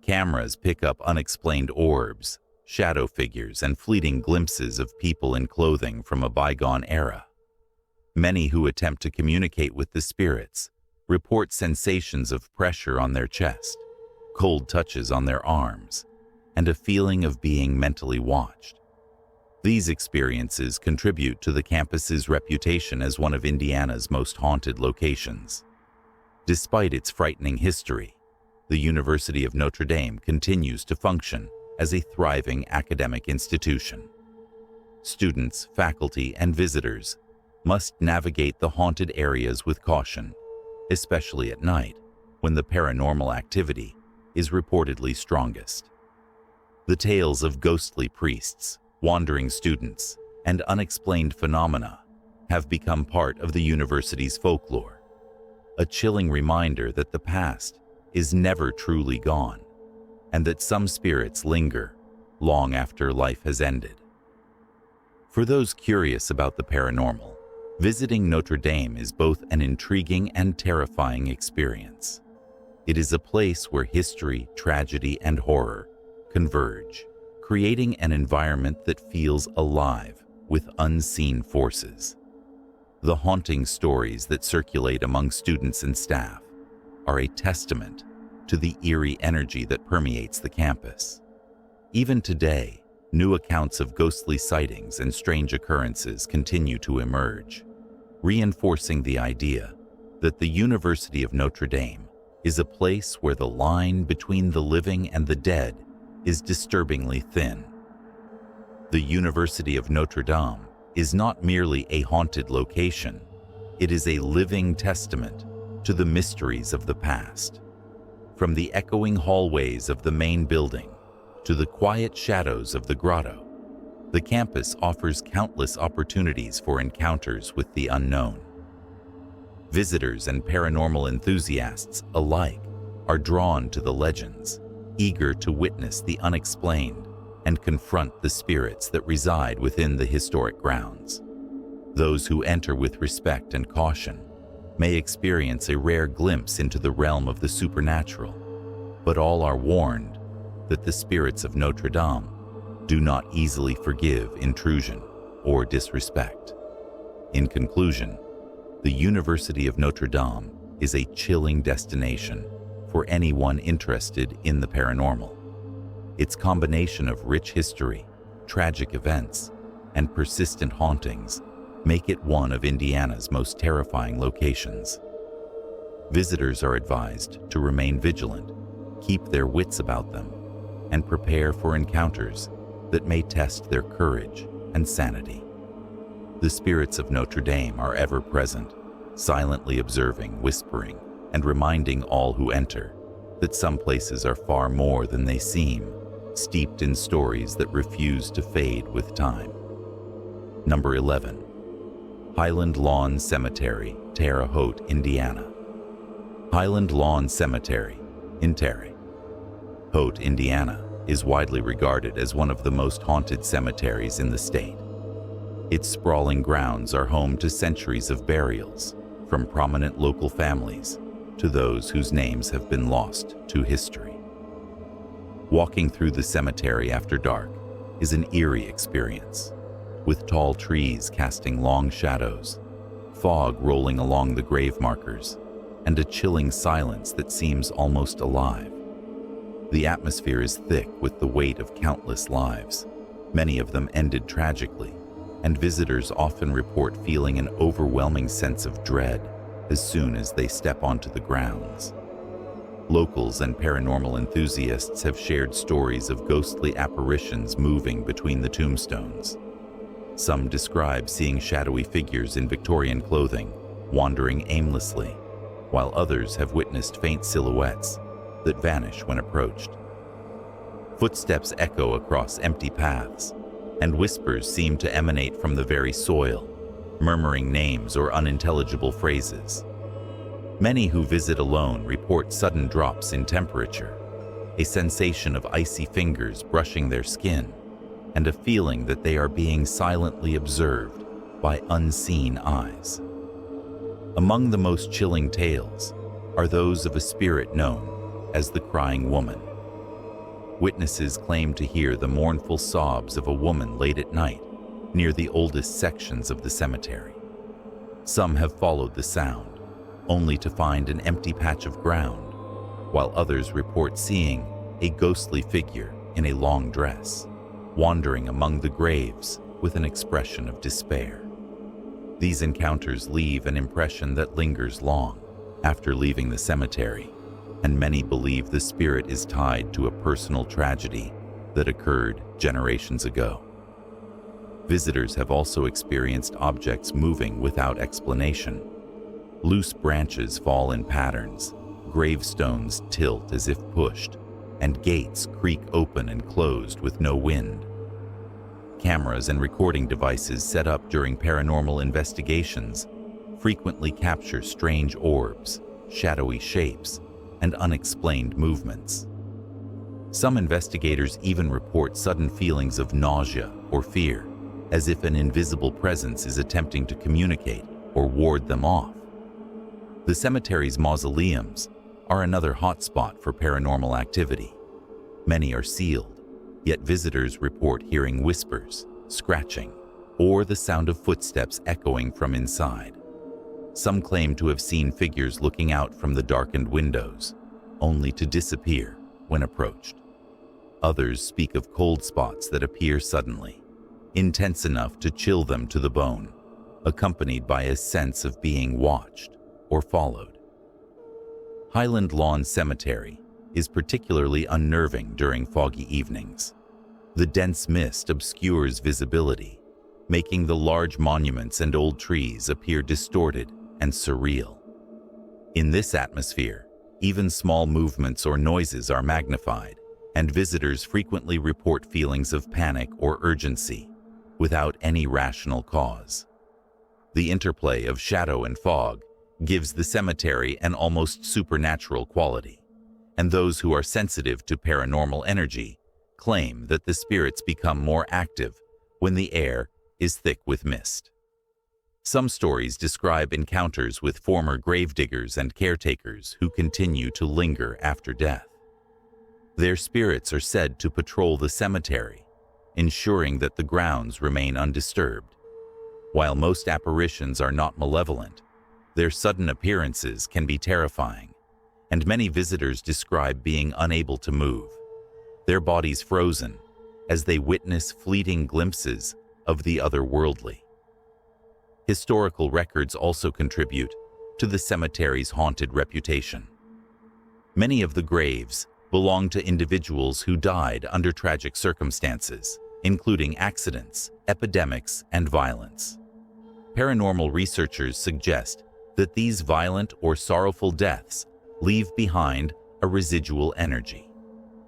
Cameras pick up unexplained orbs, shadow figures, and fleeting glimpses of people in clothing from a bygone era. Many who attempt to communicate with the spirits report sensations of pressure on their chest, cold touches on their arms, and a feeling of being mentally watched. These experiences contribute to the campus's reputation as one of Indiana's most haunted locations. Despite its frightening history, the University of Notre Dame continues to function as a thriving academic institution. Students, faculty, and visitors must navigate the haunted areas with caution, especially at night, when the paranormal activity is reportedly strongest. The tales of ghostly priests, wandering students, and unexplained phenomena have become part of the university's folklore, a chilling reminder that the past is never truly gone, and that some spirits linger long after life has ended. For those curious about the paranormal, visiting Notre Dame is both an intriguing and terrifying experience. It is a place where history, tragedy, and horror converge, creating an environment that feels alive with unseen forces. The haunting stories that circulate among students and staff are a testament to the eerie energy that permeates the campus. Even today, new accounts of ghostly sightings and strange occurrences continue to emerge, reinforcing the idea that the University of Notre Dame is a place where the line between the living and the dead is disturbingly thin. The University of Notre Dame is not merely a haunted location, it is a living testament to the mysteries of the past. From the echoing hallways of the main building to the quiet shadows of the grotto, the campus offers countless opportunities for encounters with the unknown. Visitors and paranormal enthusiasts alike are drawn to the legends, eager to witness the unexplained and confront the spirits that reside within the historic grounds. Those who enter with respect and caution may experience a rare glimpse into the realm of the supernatural, but all are warned that the spirits of Notre Dame do not easily forgive intrusion or disrespect. In conclusion, the University of Notre Dame is a chilling destination for anyone interested in the paranormal. Its combination of rich history, tragic events, and persistent hauntings make it one of Indiana's most terrifying locations. Visitors are advised to remain vigilant, keep their wits about them, and prepare for encounters that may test their courage and sanity. The spirits of Notre Dame are ever present, silently observing, whispering, and reminding all who enter that some places are far more than they seem, steeped in stories that refuse to fade with time. Number 11. Highland Lawn Cemetery, Terre Haute, Indiana. Highland Lawn Cemetery in Terre Haute, Indiana, is widely regarded as one of the most haunted cemeteries in the state. Its sprawling grounds are home to centuries of burials, from prominent local families to those whose names have been lost to history. Walking through the cemetery after dark is an eerie experience, with tall trees casting long shadows, fog rolling along the grave markers, and a chilling silence that seems almost alive. The atmosphere is thick with the weight of countless lives, many of them ended tragically, and visitors often report feeling an overwhelming sense of dread as soon as they step onto the grounds. Locals and paranormal enthusiasts have shared stories of ghostly apparitions moving between the tombstones. Some describe seeing shadowy figures in Victorian clothing wandering aimlessly, while others have witnessed faint silhouettes that vanish when approached. Footsteps echo across empty paths, and whispers seem to emanate from the very soil, murmuring names or unintelligible phrases. Many who visit alone report sudden drops in temperature, a sensation of icy fingers brushing their skin, and a feeling that they are being silently observed by unseen eyes. Among the most chilling tales are those of a spirit known as the Crying Woman. Witnesses claim to hear the mournful sobs of a woman late at night near the oldest sections of the cemetery. Some have followed the sound, only to find an empty patch of ground, while others report seeing a ghostly figure in a long dress, wandering among the graves with an expression of despair. These encounters leave an impression that lingers long after leaving the cemetery, and many believe the spirit is tied to a personal tragedy that occurred generations ago. Visitors have also experienced objects moving without explanation. Loose branches fall in patterns, gravestones tilt as if pushed, and gates creak open and closed with no wind. Cameras and recording devices set up during paranormal investigations frequently capture strange orbs, shadowy shapes, and unexplained movements. Some investigators even report sudden feelings of nausea or fear, as if an invisible presence is attempting to communicate or ward them off. The cemetery's mausoleums are another hotspot for paranormal activity. Many are sealed, yet visitors report hearing whispers, scratching, or the sound of footsteps echoing from inside. Some claim to have seen figures looking out from the darkened windows, only to disappear when approached. Others speak of cold spots that appear suddenly, intense enough to chill them to the bone, accompanied by a sense of being watched or followed. Highland Lawn Cemetery is particularly unnerving during foggy evenings. The dense mist obscures visibility, making the large monuments and old trees appear distorted and surreal. In this atmosphere, even small movements or noises are magnified, and visitors frequently report feelings of panic or urgency without any rational cause. The interplay of shadow and fog gives the cemetery an almost supernatural quality, and those who are sensitive to paranormal energy claim that the spirits become more active when the air is thick with mist. Some stories describe encounters with former gravediggers and caretakers who continue to linger after death. Their spirits are said to patrol the cemetery, ensuring that the grounds remain undisturbed. While most apparitions are not malevolent, their sudden appearances can be terrifying, and many visitors describe being unable to move, their bodies frozen as they witness fleeting glimpses of the otherworldly. Historical records also contribute to the cemetery's haunted reputation. Many of the graves belong to individuals who died under tragic circumstances, including accidents, epidemics, and violence. Paranormal researchers suggest that these violent or sorrowful deaths leave behind a residual energy,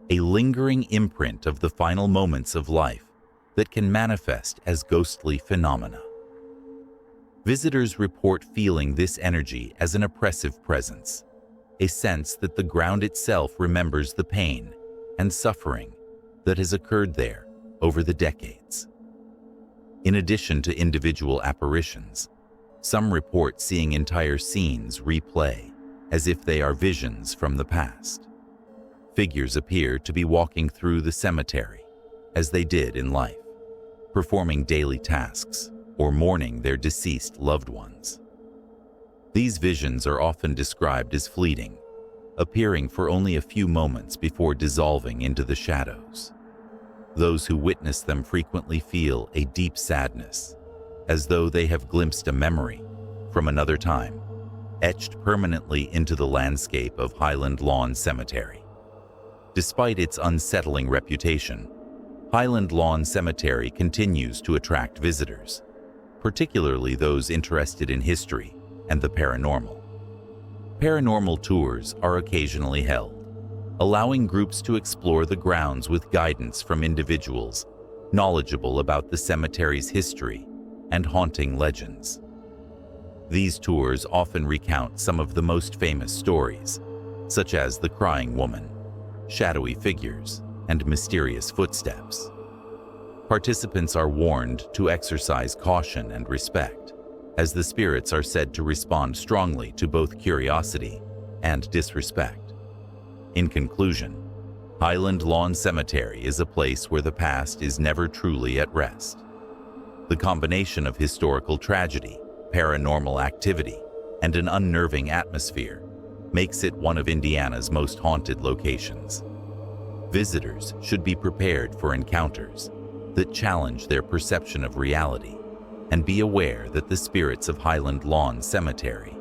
a lingering imprint of the final moments of life that can manifest as ghostly phenomena. Visitors report feeling this energy as an oppressive presence, a sense that the ground itself remembers the pain and suffering that has occurred there over the decades. In addition to individual apparitions, some report seeing entire scenes replay as if they are visions from the past. Figures appear to be walking through the cemetery as they did in life, performing daily tasks or mourning their deceased loved ones. These visions are often described as fleeting, appearing for only a few moments before dissolving into the shadows. Those who witness them frequently feel a deep sadness, as though they have glimpsed a memory from another time, etched permanently into the landscape of Highland Lawn Cemetery. Despite its unsettling reputation, Highland Lawn Cemetery continues to attract visitors, particularly those interested in history and the paranormal. Paranormal tours are occasionally held, allowing groups to explore the grounds with guidance from individuals knowledgeable about the cemetery's history and haunting legends. These tours often recount some of the most famous stories, such as the crying woman, shadowy figures, and mysterious footsteps. Participants are warned to exercise caution and respect, as the spirits are said to respond strongly to both curiosity and disrespect. In conclusion, Highland Lawn Cemetery is a place where the past is never truly at rest. The combination of historical tragedy, paranormal activity, and an unnerving atmosphere makes it one of Indiana's most haunted locations. Visitors should be prepared for encounters that challenge their perception of reality and be aware that the spirits of Highland Lawn Cemetery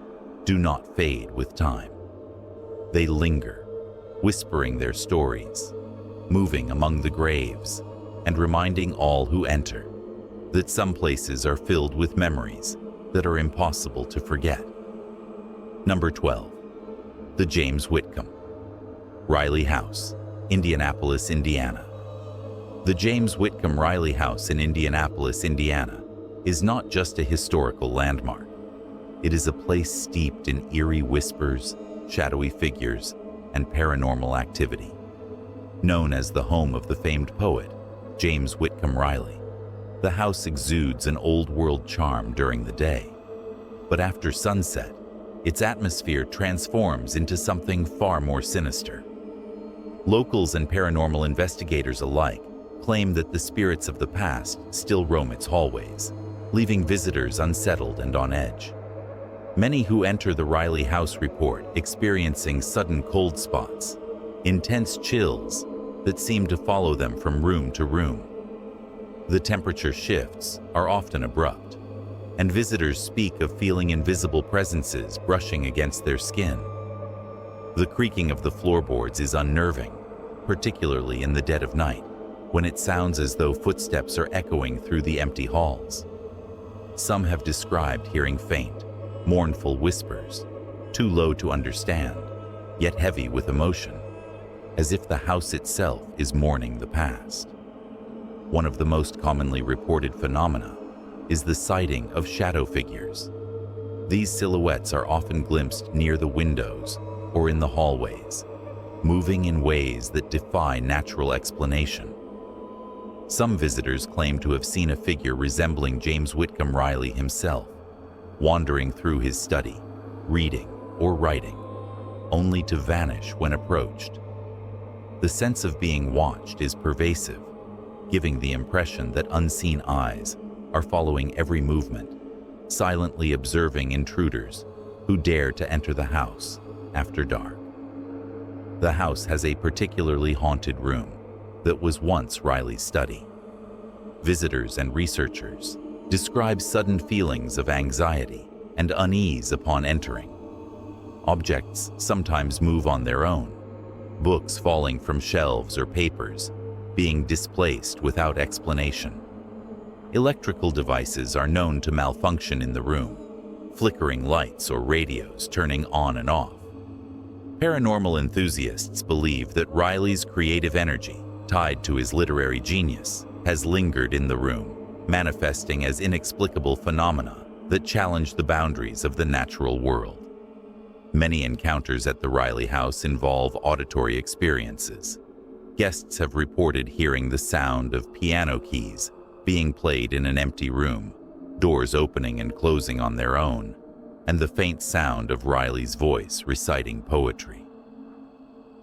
do not fade with time. They linger, whispering their stories, moving among the graves, and reminding all who enter that some places are filled with memories that are impossible to forget. Number 12. The James Whitcomb Riley House, Indianapolis, Indiana. The James Whitcomb Riley House in Indianapolis, Indiana, is not just a historical landmark. It is a place steeped in eerie whispers, shadowy figures, and paranormal activity. Known as the home of the famed poet, James Whitcomb Riley, the house exudes an old-world charm during the day. But after sunset, its atmosphere transforms into something far more sinister. Locals and paranormal investigators alike claim that the spirits of the past still roam its hallways, leaving visitors unsettled and on edge. Many who enter the Riley House report experiencing sudden cold spots, intense chills that seem to follow them from room to room. The temperature shifts are often abrupt, and visitors speak of feeling invisible presences brushing against their skin. The creaking of the floorboards is unnerving, particularly in the dead of night, when it sounds as though footsteps are echoing through the empty halls. Some have described hearing faint, mournful whispers, too low to understand, yet heavy with emotion, as if the house itself is mourning the past. One of the most commonly reported phenomena is the sighting of shadow figures. These silhouettes are often glimpsed near the windows or in the hallways, moving in ways that defy natural explanation. Some visitors claim to have seen a figure resembling James Whitcomb Riley himself, wandering through his study, reading or writing, only to vanish when approached. The sense of being watched is pervasive, giving the impression that unseen eyes are following every movement, silently observing intruders who dare to enter the house after dark. The house has a particularly haunted room that was once Riley's study. Visitors and researchers describe sudden feelings of anxiety and unease upon entering. Objects sometimes move on their own, books falling from shelves or papers being displaced without explanation. Electrical devices are known to malfunction in the room, flickering lights or radios turning on and off. Paranormal enthusiasts believe that Riley's creative energy, tied to his literary genius, has lingered in the room, manifesting as inexplicable phenomena that challenge the boundaries of the natural world. Many encounters at the Riley House involve auditory experiences. Guests have reported hearing the sound of piano keys being played in an empty room, doors opening and closing on their own, and the faint sound of Riley's voice reciting poetry.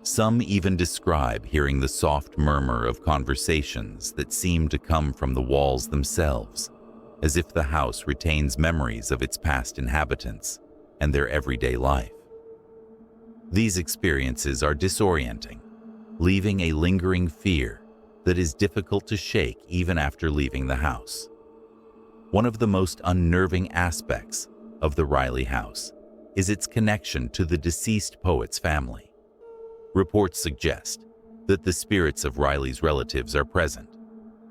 Some even describe hearing the soft murmur of conversations that seem to come from the walls themselves, as if the house retains memories of its past inhabitants and their everyday life. These experiences are disorienting, leaving a lingering fear that is difficult to shake even after leaving the house. One of the most unnerving aspects of the Riley House is its connection to the deceased poet's family. Reports suggest that the spirits of Riley's relatives are present,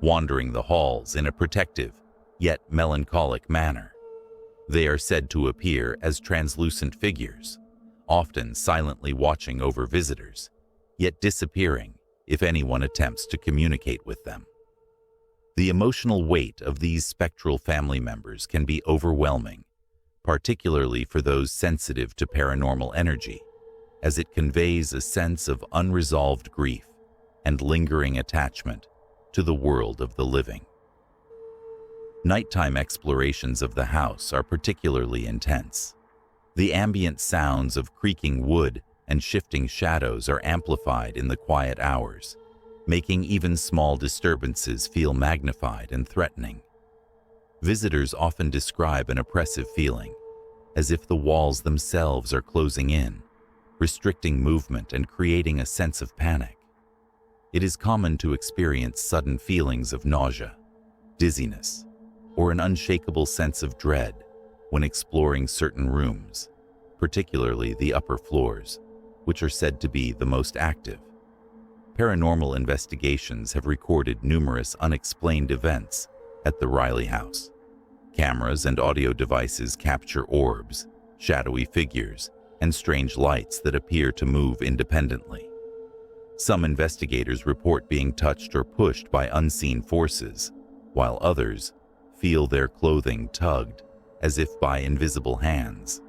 wandering the halls in a protective yet melancholic manner. They are said to appear as translucent figures, often silently watching over visitors, yet disappearing if anyone attempts to communicate with them. The emotional weight of these spectral family members can be overwhelming, particularly for those sensitive to paranormal energy, as it conveys a sense of unresolved grief and lingering attachment to the world of the living. Nighttime explorations of the house are particularly intense. The ambient sounds of creaking wood and shifting shadows are amplified in the quiet hours, making even small disturbances feel magnified and threatening. Visitors often describe an oppressive feeling, as if the walls themselves are closing in, restricting movement and creating a sense of panic. It is common to experience sudden feelings of nausea, dizziness, or an unshakable sense of dread when exploring certain rooms, particularly the upper floors. which are said to be the most active. Paranormal investigations have recorded numerous unexplained events at the Riley house. Cameras and audio devices capture orbs, shadowy figures, and strange lights that appear to move independently. Some investigators report being touched or pushed by unseen forces, while others feel their clothing tugged as if by invisible hands.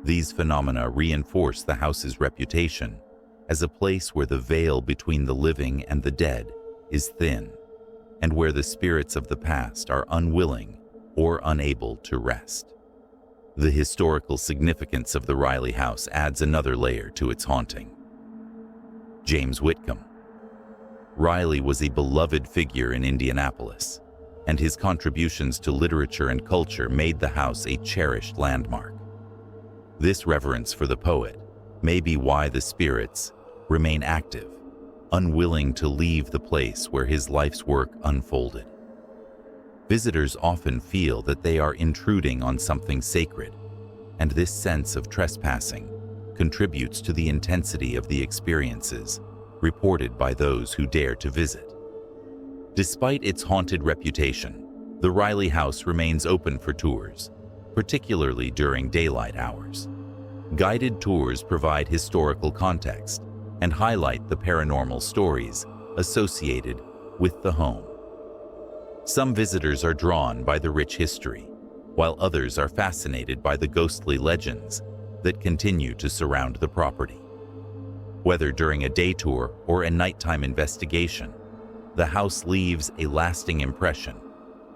These phenomena reinforce the house's reputation as a place where the veil between the living and the dead is thin, and where the spirits of the past are unwilling or unable to rest. The historical significance of the Riley house adds another layer to its haunting. James Whitcomb. Riley was a beloved figure in Indianapolis, and his contributions to literature and culture made the house a cherished landmark. This reverence for the poet may be why the spirits remain active, unwilling to leave the place where his life's work unfolded. Visitors often feel that they are intruding on something sacred, and this sense of trespassing contributes to the intensity of the experiences reported by those who dare to visit. Despite its haunted reputation, the Riley house remains open for tours, particularly during daylight hours. Guided tours provide historical context and highlight the paranormal stories associated with the home. Some visitors are drawn by the rich history, while others are fascinated by the ghostly legends that continue to surround the property. Whether during a day tour or a nighttime investigation, the house leaves a lasting impression,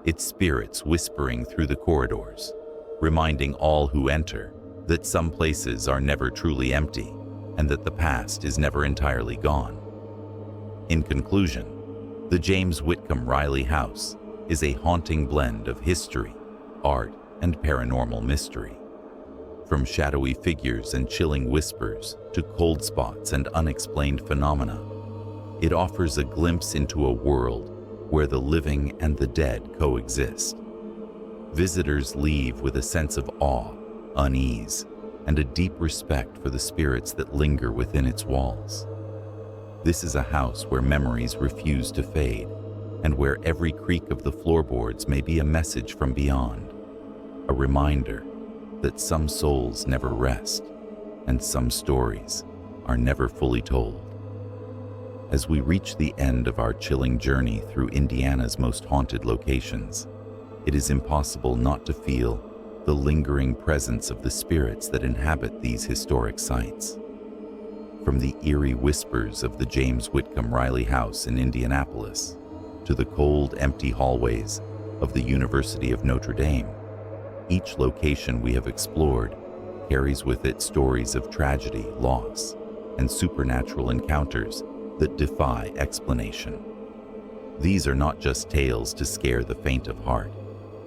its spirits whispering through the corridors, reminding all who enter that some places are never truly empty and that the past is never entirely gone. In conclusion, the James Whitcomb Riley house is a haunting blend of history, art, and paranormal mystery. From shadowy figures and chilling whispers to cold spots and unexplained phenomena, it offers a glimpse into a world where the living and the dead coexist. Visitors leave with a sense of awe, unease, and a deep respect for the spirits that linger within its walls. This is a house where memories refuse to fade, and where every creak of the floorboards may be a message from beyond, a reminder that some souls never rest, and some stories are never fully told. As we reach the end of our chilling journey through Indiana's most haunted locations, it is impossible not to feel the lingering presence of the spirits that inhabit these historic sites. From the eerie whispers of the James Whitcomb Riley house in Indianapolis to the cold, empty hallways of the University of Notre Dame, each location we have explored carries with it stories of tragedy, loss, and supernatural encounters that defy explanation. These are not just tales to scare the faint of heart.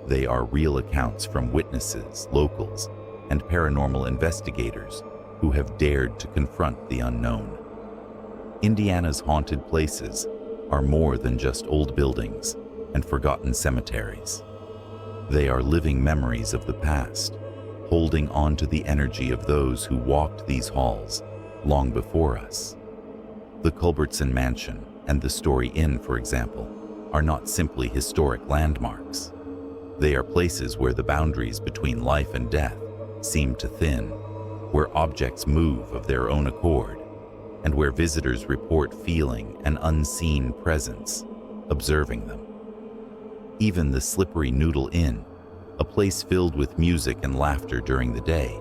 They are real accounts from witnesses, locals, and paranormal investigators who have dared to confront the unknown. Indiana's haunted places are more than just old buildings and forgotten cemeteries. They are living memories of the past, holding on to the energy of those who walked these halls long before us. The Culbertson Mansion and the Story Inn, for example, are not simply historic landmarks. They are places where the boundaries between life and death seem to thin, where objects move of their own accord, and where visitors report feeling an unseen presence observing them. Even the Slippery Noodle Inn, a place filled with music and laughter during the day,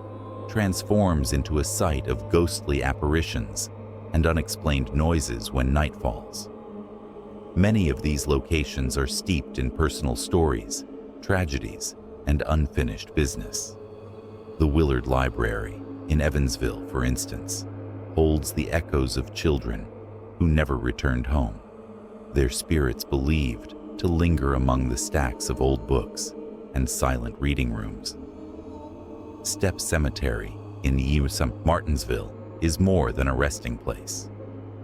transforms into a site of ghostly apparitions and unexplained noises when night falls. Many of these locations are steeped in personal stories, tragedies, and unfinished business. The Willard Library in Evansville, for instance, holds the echoes of children who never returned home, their spirits believed to linger among the stacks of old books and silent reading rooms. Stepp Cemetery in Martinsville is more than a resting place.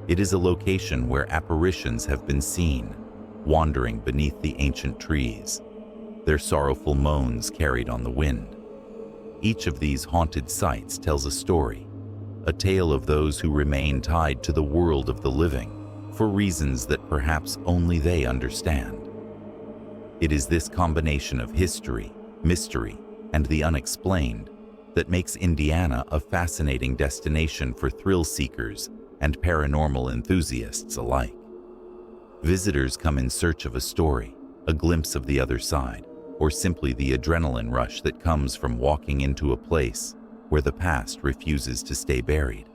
It is a location where apparitions have been seen, wandering beneath the ancient trees, their sorrowful moans carried on the wind. Each of these haunted sites tells a story, a tale of those who remain tied to the world of the living for reasons that perhaps only they understand. It is this combination of history, mystery, and the unexplained that makes Indiana a fascinating destination for thrill seekers and paranormal enthusiasts alike. Visitors come in search of a story, a glimpse of the other side, or simply the adrenaline rush that comes from walking into a place where the past refuses to stay buried.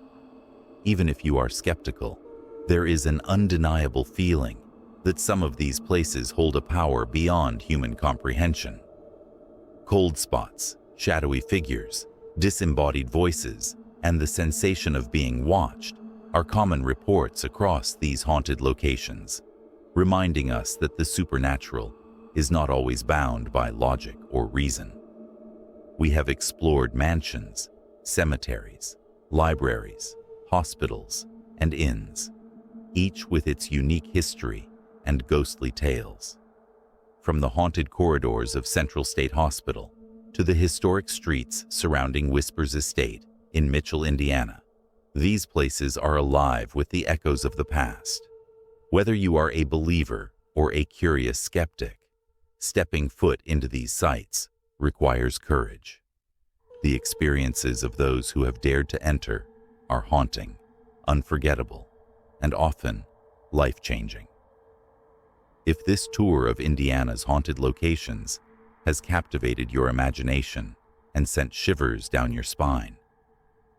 Even if you are skeptical, there is an undeniable feeling that some of these places hold a power beyond human comprehension. Cold spots, shadowy figures, disembodied voices, and the sensation of being watched are common reports across these haunted locations, reminding us that the supernatural is not always bound by logic or reason. We have explored mansions, cemeteries, libraries, hospitals, and inns, each with its unique history and ghostly tales. From the haunted corridors of Central State Hospital to the historic streets surrounding Whispers Estate in Mitchell, Indiana, these places are alive with the echoes of the past. Whether you are a believer or a curious skeptic, stepping foot into these sites requires courage. The experiences of those who have dared to enter are haunting, unforgettable, and often life-changing. If this tour of Indiana's haunted locations has captivated your imagination and sent shivers down your spine,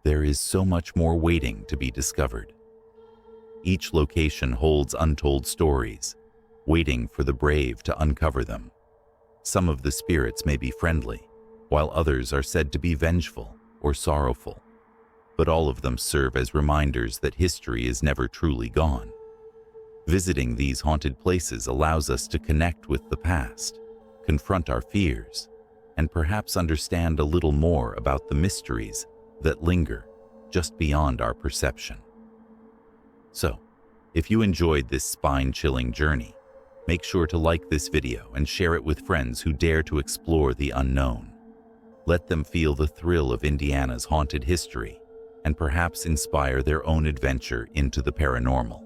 there is so much more waiting to be discovered. Each location holds untold stories, waiting for the brave to uncover them. Some of the spirits may be friendly, while others are said to be vengeful or sorrowful, but all of them serve as reminders that history is never truly gone. Visiting these haunted places allows us to connect with the past, confront our fears, and perhaps understand a little more about the mysteries that linger just beyond our perception. So, if you enjoyed this spine-chilling journey, make sure to like this video and share it with friends who dare to explore the unknown. Let them feel the thrill of Indiana's haunted history and perhaps inspire their own adventure into the paranormal.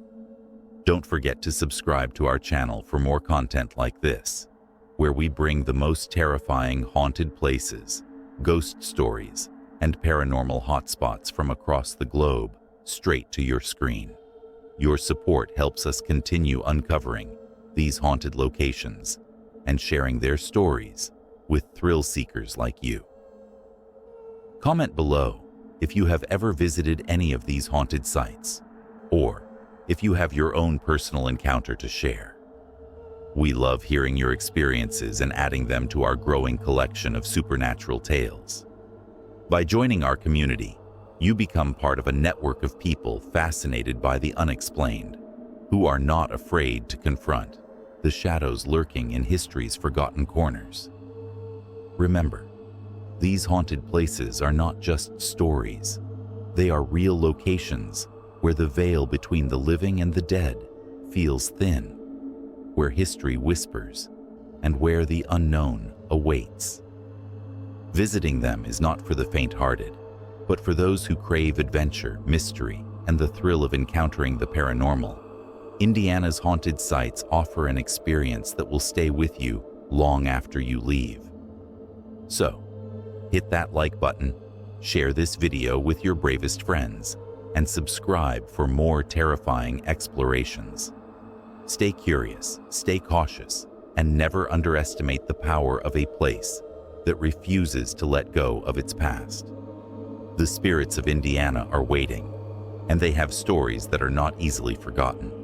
Don't forget to subscribe to our channel for more content like this, where we bring the most terrifying haunted places, ghost stories, and paranormal hotspots from across the globe straight to your screen. Your support helps us continue uncovering these haunted locations and sharing their stories with thrill seekers like you. Comment below if you have ever visited any of these haunted sites, or if you have your own personal encounter to share. We love hearing your experiences and adding them to our growing collection of supernatural tales. By joining our community, you become part of a network of people fascinated by the unexplained, who are not afraid to confront the shadows lurking in history's forgotten corners. Remember, these haunted places are not just stories. They are real locations where the veil between the living and the dead feels thin, where history whispers, and where the unknown awaits. Visiting them is not for the faint-hearted, but for those who crave adventure, mystery, and the thrill of encountering the paranormal. Indiana's haunted sites offer an experience that will stay with you long after you leave. So, hit that like button, share this video with your bravest friends, and subscribe for more terrifying explorations. Stay curious, stay cautious, and never underestimate the power of a place that refuses to let go of its past. The spirits of Indiana are waiting, and they have stories that are not easily forgotten.